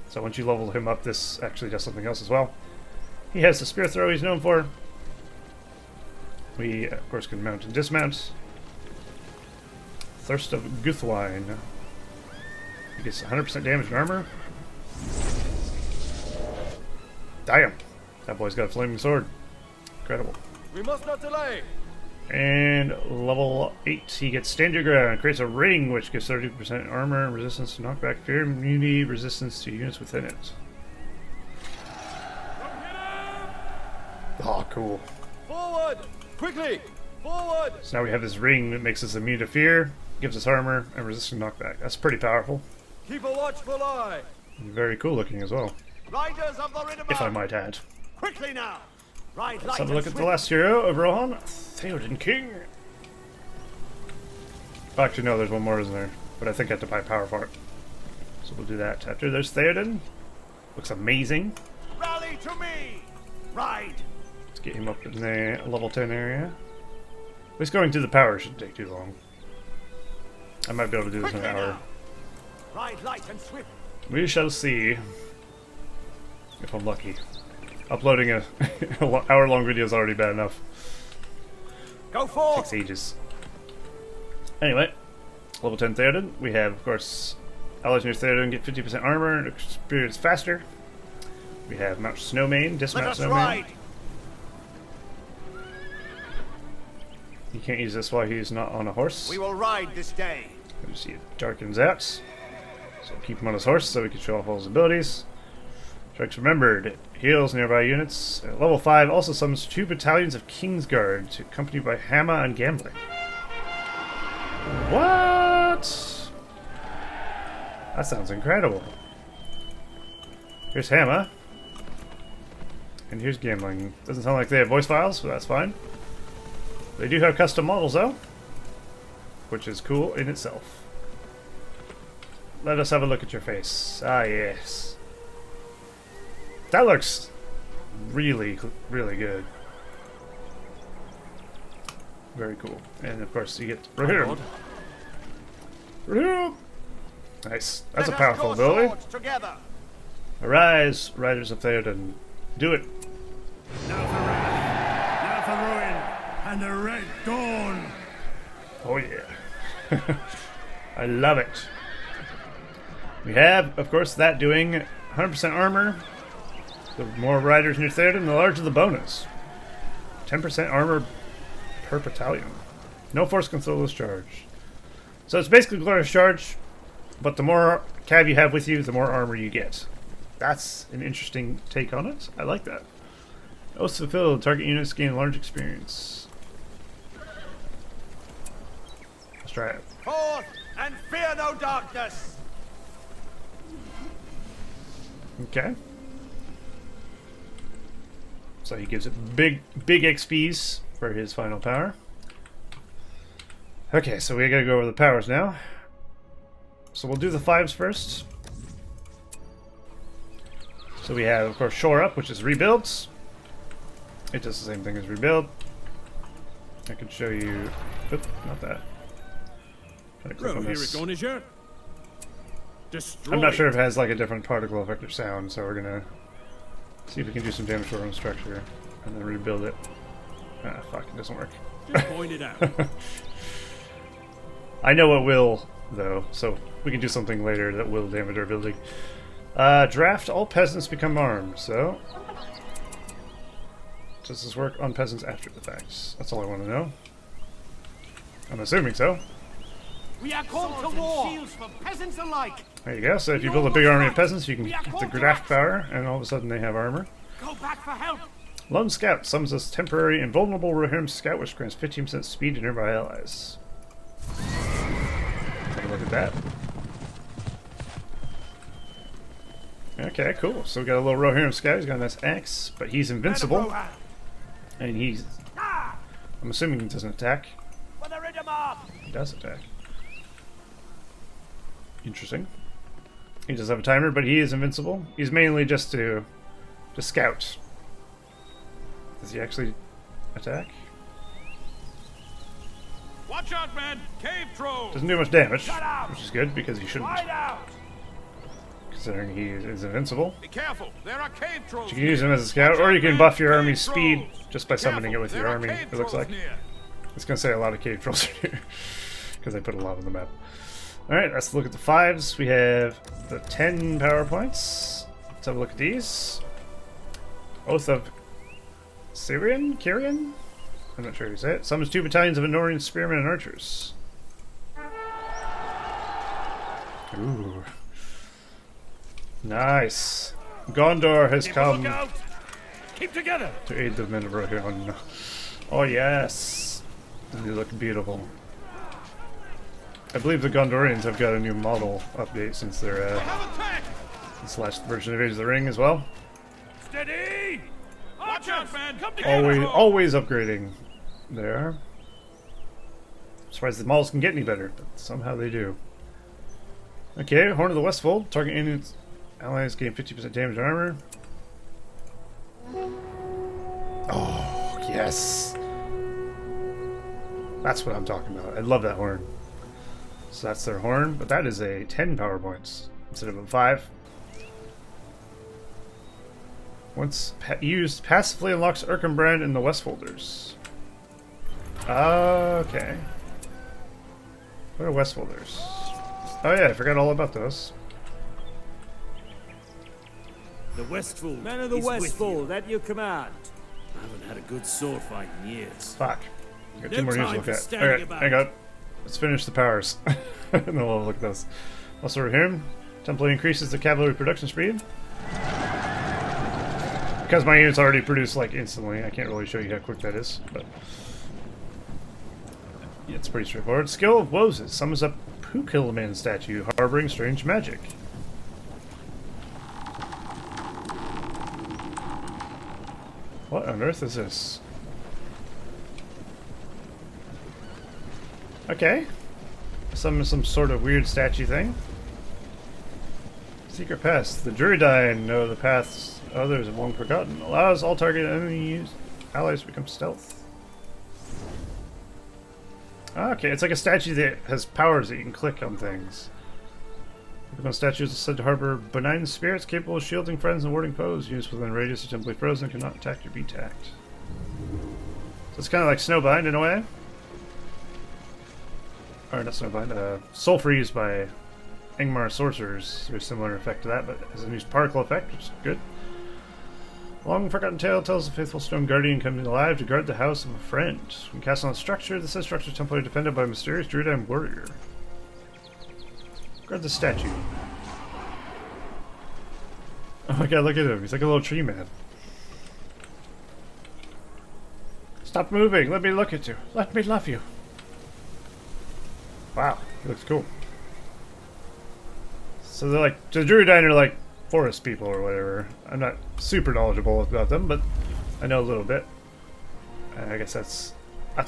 So once you level him up, this actually does something else as well. He has the spear throw he's known for. We, of course, can mount and dismount. Thirst of Guthwine. He gets 100% damage and armor. Damn! That boy's got a flaming sword. Incredible. We must not delay. And level 8, he gets Stand Your Ground. Creates a ring which gives 30% armor and resistance to knockback, fear, immunity, resistance to units within it. Oh, cool. Forward! Quickly! Forward! So now we have this ring that makes us immune to fear, gives us armor, and resistance to knockback. That's pretty powerful. Keep a watchful eye. And very cool looking as well, Riders of the Riddermark. if I might add. Quickly now. Ride Let's have a look at the last hero of Rohan, Theoden King. Oh, actually, no, there's one more, isn't there? But I think I have to buy power for it. So we'll do that after there's Theoden. Looks amazing. Rally to me. Ride. Let's get him up in the level 10 area. At least going through the power shouldn't take too long. I might be able to do this in an hour. Ride light and swift. We shall see. If I'm lucky. Uploading a hour-long video is already bad enough. Go forth. Takes ages. Anyway, level 10 Theoden. We have, of course, allies near Theoden get 50% armor and experience faster. We have Mount Snowmane, dismount Snowmane. Ride. You can't use this while he's not on a horse. We will ride this day. You see it darkens out. So keep him on his horse so we can show off all his abilities. Strikes remembered. Heals nearby units. At level 5 also summons 2 battalions of Kingsguard, accompanied by Hammer and Gambling. What? That sounds incredible. Here's Hammer. And here's Gambling. Doesn't sound like they have voice files, but that's fine. They do have custom models though, which is cool in itself. Let us have a look at your face. Ah, yes. That looks really, really good. Very cool. And of course, you get Rohan. Nice. That's a powerful ability. Together. Arise, Riders of Theoden. Do it. Now for wrath, now for ruin, and the red dawn. Oh yeah. I love it. We have, of course, that doing 100% armor. The more riders near Theoden, the larger the bonus. 10% armor per battalion. No force control charge. So it's basically glorious charge, but the more cav you have with you, the more armor you get. That's an interesting take on it. I like that. Oaths fulfilled. Target units gain large experience. Let's try it. Forth and fear no darkness. Okay. So he gives it big XPs for his final power. Okay, so we gotta go over the powers now. So we'll do the 5s first. So we have, of course, Shore Up, which is rebuilds. It does the same thing as rebuild. I can show you. Oop, not that. Try to click on this. I'm not sure if it has like a different particle effect or sound, so we're gonna see if we can do some damage to our own structure and then rebuild it. Ah, fuck, it doesn't work. Just point it out. I know it will, though, so we can do something later that will damage our building. Draft all peasants become armed, so... Does this work on peasants after the fact? That's all I want to know. I'm assuming so. We are called to war. Shields for peasants alike. There you go, so if you build a big army of peasants, you can get the draft power, and all of a sudden they have armor. Go back for help. Lone Scout summons this temporary invulnerable Rohan Scout, which grants 15% speed to nearby allies. Take a look at that. Okay, cool. So we got a little Rohan Scout. He's got a nice axe, but he's invincible. And he's... I'm assuming he doesn't attack. He does attack. Interesting. He does have a timer, but he is invincible. He's mainly just to scout. Does he actually attack? Watch out, man! Cave trolls! Doesn't do much damage, which is good because he shouldn't. Considering he is invincible. Be careful! There are cave trolls. You can use him as a scout, or you can buff your army's speed just by summoning it with your army. It looks like. It's gonna say a lot of cave trolls here because I put a lot on the map. All right, let's look at the 5s. We have the 10 power points. Let's have a look at these. Oath of Kyrian? I'm not sure how you say it. Summons 2 battalions of Anorian spearmen and archers. Ooh. Nice. Gondor has come Keep together to aid the men of Rohan. Oh yes. They look beautiful. I believe the Gondorians have got a new model update since their this last version of Age of the Ring as well. Steady! Watch out, man! Come together! Always upgrading. There. I'm surprised the models can get any better, but somehow they do. Okay, Horn of the Westfold. Target units allies gain 50% damage and armor. Oh, yes! That's what I'm talking about. I love that horn. So that's their horn, but that is a 10 power points instead of a 5. Once used, passively unlocks Erkenbrand in the Westfolders. Okay. What are Westfolders? Oh yeah, I forgot all about those. The Westfold. Men of the Westfold, at your command. I haven't had a good sword fight in years. Fuck. Got No 2 more years to time look for at. standing Alright, about. hang on. Let's finish the powers. And then we'll look at those. Also over here, Template increases the cavalry production speed. Because my units already produce like instantly, I can't really show you how quick that is, but yeah, it's pretty straightforward. Skill of Woses summons up Pukilman statue harboring strange magic. What on earth is this? Okay. Some sort of weird statue thing. Secret path. The Druidine know the paths others have long forgotten. Allows all target enemies allies to become stealth. Okay, it's like a statue that has powers that you can click on things. Pokemon statues are said to harbor benign spirits capable of shielding friends and warding foes. Units within radius are simply frozen, cannot attack or be attacked. So it's kind of like Snowbind in a way. Or not Snowbind, Soul Freeze by Angmar Sorcerers. Very similar effect to that, but has a new particle effect, which is good. Long Forgotten Tale tells the faithful Stone Guardian coming alive to guard the house of a friend. When cast on a structure, the said structure is temporarily defended by a mysterious Druidine warrior. Guard the statue. Oh my god, look at him. He's like a little tree man. Stop moving. Let me look at you. Let me love you. Wow, he looks cool. So they're like, the Druidine are like forest people or whatever. I'm not super knowledgeable about them, but I know a little bit. And I guess that's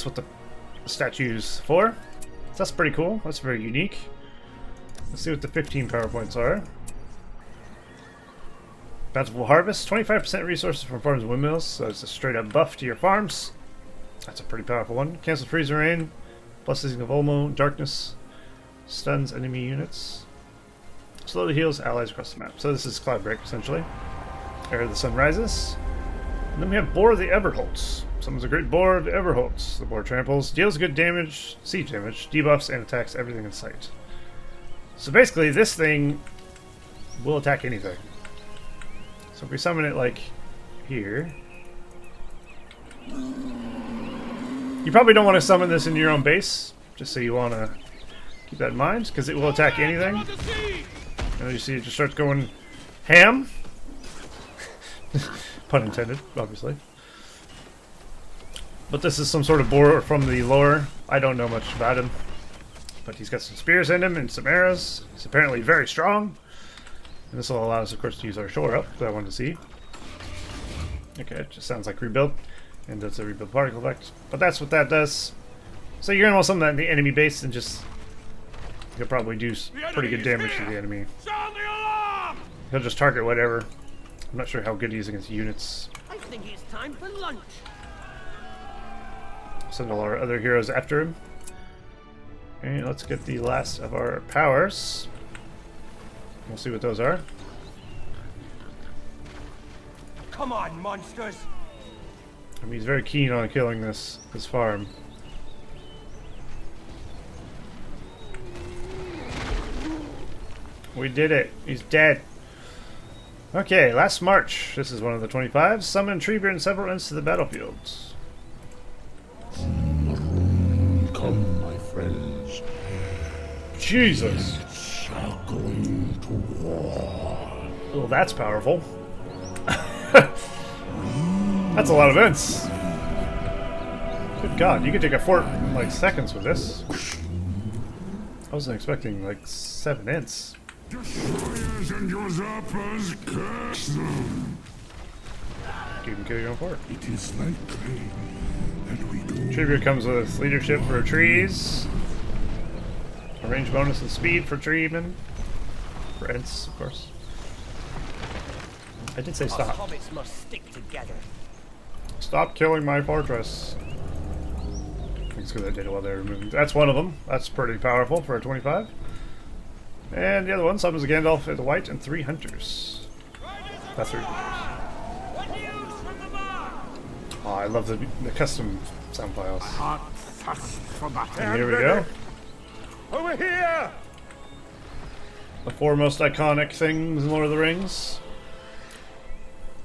what the statue's for. So that's pretty cool. That's very unique. Let's see what the 15 power points are. Bountiful Harvest, 25% resources from farms and windmills, so it's a straight up buff to your farms. That's a pretty powerful one. Cancel freeze and rain, plus Season of Olmo, darkness, stuns enemy units, slowly heals allies across the map. So this is Cloudbreak essentially. Ere the sun rises. And then we have Boar of the Everholts. Summons a great Boar of the Everholts. The Boar tramples, deals good damage, siege damage, debuffs, and attacks everything in sight. So basically this thing will attack anything. So if we summon it like here, you probably don't want to summon this in your own base, just so you want to keep that in mind, because it will attack anything. And you see it just starts going ham. Pun intended, obviously. But this is some sort of boar from the lore. I don't know much about him, but he's got some spears in him and some arrows. He's apparently very strong. And this will allow us, of course, to use our shore up that I wanted to see. Okay, it just sounds like rebuild, and does a rebuild particle effect. But that's what that does. So you're going to want something that in the enemy base, and just you'll probably do pretty good damage to the enemy. He'll just target whatever. I'm not sure how good he is against units. I think it's time for lunch. Send all our other heroes after him. And let's get the last of our powers. We'll see what those are. Come on, monsters! I mean, he's very keen on killing this farm. We did it. He's dead. Okay, last march. This is one of the 25. Summon Treebeard and several ends to the battlefields. Come, my friends. Jesus. Shall go into war. Oh, that's powerful. That's a lot of ents. Good God, you could take a fort in like seconds with this. I wasn't expecting like 7 ents. Destroyers and usurpers, curse them. Keep him killing on fort. It is likely that we do. Treebeard comes with leadership for trees. A range bonus and speed for treemen. For ents, of course. I did say stop. Hobbits must stick together. Stop killing my fortress. Thanks for that data while they were moving. That's one of them. That's pretty powerful for a 25. And the other one summons a Gandalf at the White and 3 hunters. That's 3 hunters. Oh, I love the custom sound files. And here we go. Over here! The 4 most iconic things in Lord of the Rings.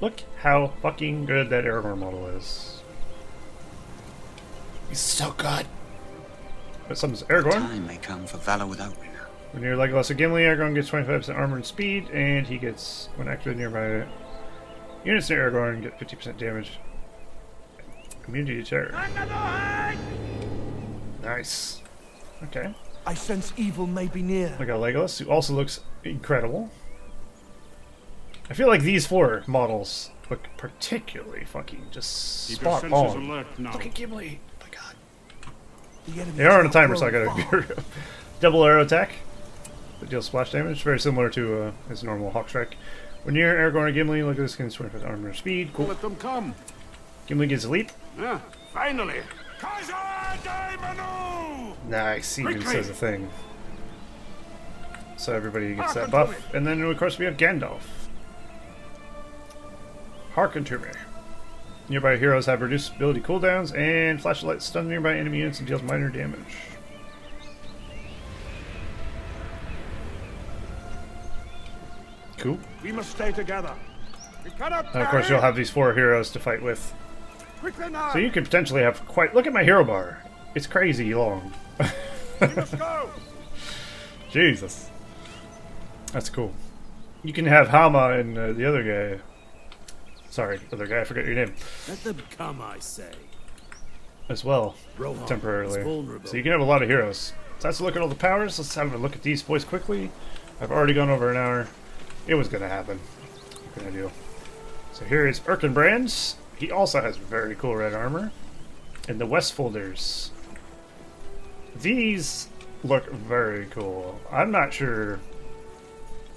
Look how fucking good that Aragorn model is. He's so good. But summons Aragorn. Time may come for valor without me. When near Legolas or Gimli, Aragorn gets 25% armor and speed, and he gets, when activated nearby units near Aragorn, get 50% damage. Immunity to terror. Nice. Okay. I sense evil may be near. We got Legolas, who also looks incredible. I feel like these 4 models look particularly fucking just spot on. Look at Gimli. Oh my God. They are on a timer, so I gotta double arrow attack. That deals splash damage, very similar to his normal Hawk Strike. When near Aragorn or Gimli, look at this skin's 25 armor and speed. Cool. Let them come. Gimli gets a leap. Yeah, finally. Nice, he even says a thing. So everybody gets that buff. And then, of course, we have Gandalf. Hearken to me. Nearby heroes have reduced ability cooldowns, and flashlight stun nearby enemy units and deals minor damage. Cool. We must stay together. We cannot. And of course, you'll have these 4 heroes to fight with. So you could potentially have quite. Look at my hero bar. It's crazy long. Let's go. Jesus. That's cool. You can have Hama and the other guy. Sorry, other guy, I forget your name. Let them come, I say. As well, Rohan temporarily. is vulnerable. So you can have a lot of heroes. So let's look at all the powers. Let's have a look at these boys quickly. I've already gone over an hour. It was gonna happen. What can I do? So here is Erkenbrand. He also has very cool red armor. And the Westfolders. These look very cool. I'm not sure.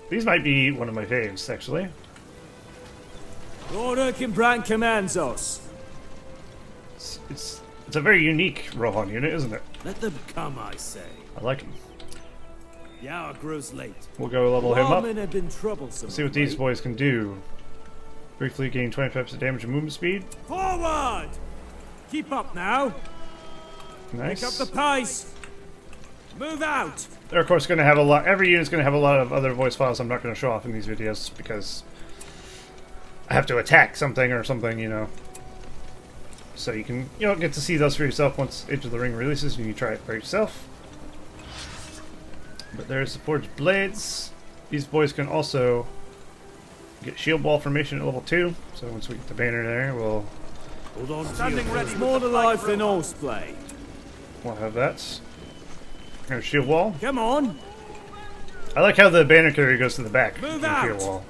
These might be one of my faves, actually. Lord Erkenbrand commands us. It's a very unique Rohan unit, isn't it? Let them come, I say. I like him. The hour grows late. We'll go level him up. Have been troublesome. See what these boys can do. Briefly gain 25% damage and movement speed. Forward! Keep up now. Nice. Pick up the pace. Move out. They're of course going to have a lot. Every unit's going to have a lot of other voice files I'm not going to show off in these videos because I have to attack something or something, you know. So you can, you know, get to see those for yourself once Age of the Ring releases and you try it for yourself. But there's the Forged Blades. These boys can also get shield wall formation at level 2. So once we get the banner there, we'll hold on. Standing ready. More to life than horseplay. We'll have that. There's shield wall. Come on. I like how the banner carrier goes to the back. Move of the out. shield wall.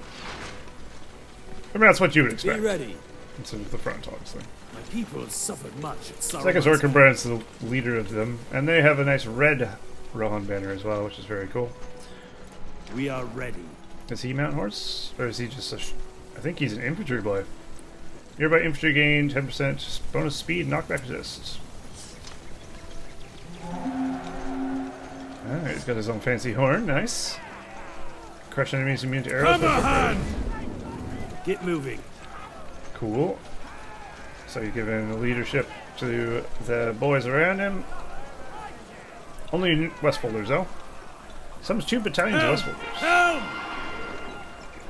I mean, that's what you would expect. Be ready. Instead of the front, obviously. My people have suffered much at Second Erkenbrand's the leader of them, and they have a nice red Rohan banner as well, which is very cool. We are ready. Is he mount horse? Or is he just a... I think he's an infantry boy. Nearby infantry gain 10% bonus speed, knockback resist. Alright, he's got his own fancy horn, nice. Crush enemies immune to arrows. Come on! Get moving. Cool. So you're giving leadership to the boys around him. Only Westfolders, though. Some 2 battalions of Westfolders. Help!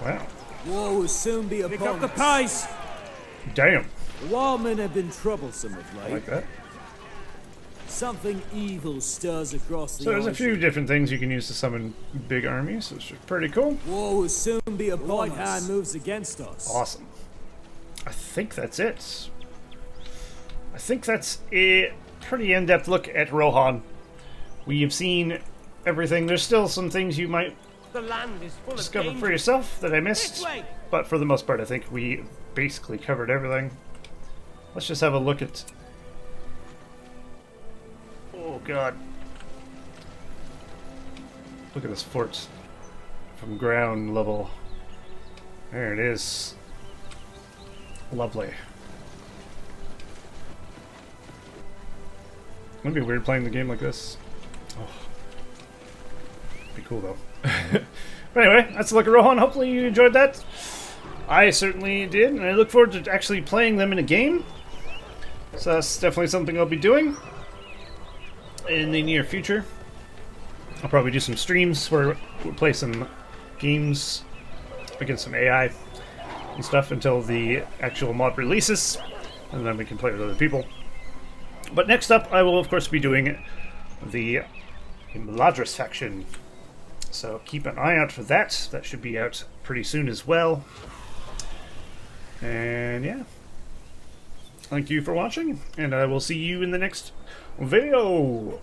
Wow. War will soon be upon us. Pick up the pace. Damn. The wildmen have been troublesome of late. I like that. Something evil stirs across the So there's a ocean. few different things you can use to summon big armies, which is pretty cool. War will soon be upon us. The white hand moves against us. Awesome. I think that's it. I think that's a pretty in-depth look at Rohan. We've seen everything. There's still some things you might The land is full discover of for danger. yourself that I missed. This way. But for the most part, I think we basically covered everything. Let's just have a look at... Oh, God. Look at this fort from ground level. There it is. Lovely. Wouldn't it be weird playing the game like this? Oh. Be cool, though. But anyway, that's a look at Rohan. Hopefully you enjoyed that. I certainly did, and I look forward to actually playing them in a game. So that's definitely something I'll be doing in the near future. I'll probably do some streams where we'll play some games against some AI and stuff until the actual mod releases, and then we can play with other people. But next up, I will of course be doing the Imladris faction. So keep an eye out for that. That should be out pretty soon as well. And yeah. Thank you for watching, and I will see you in the next video.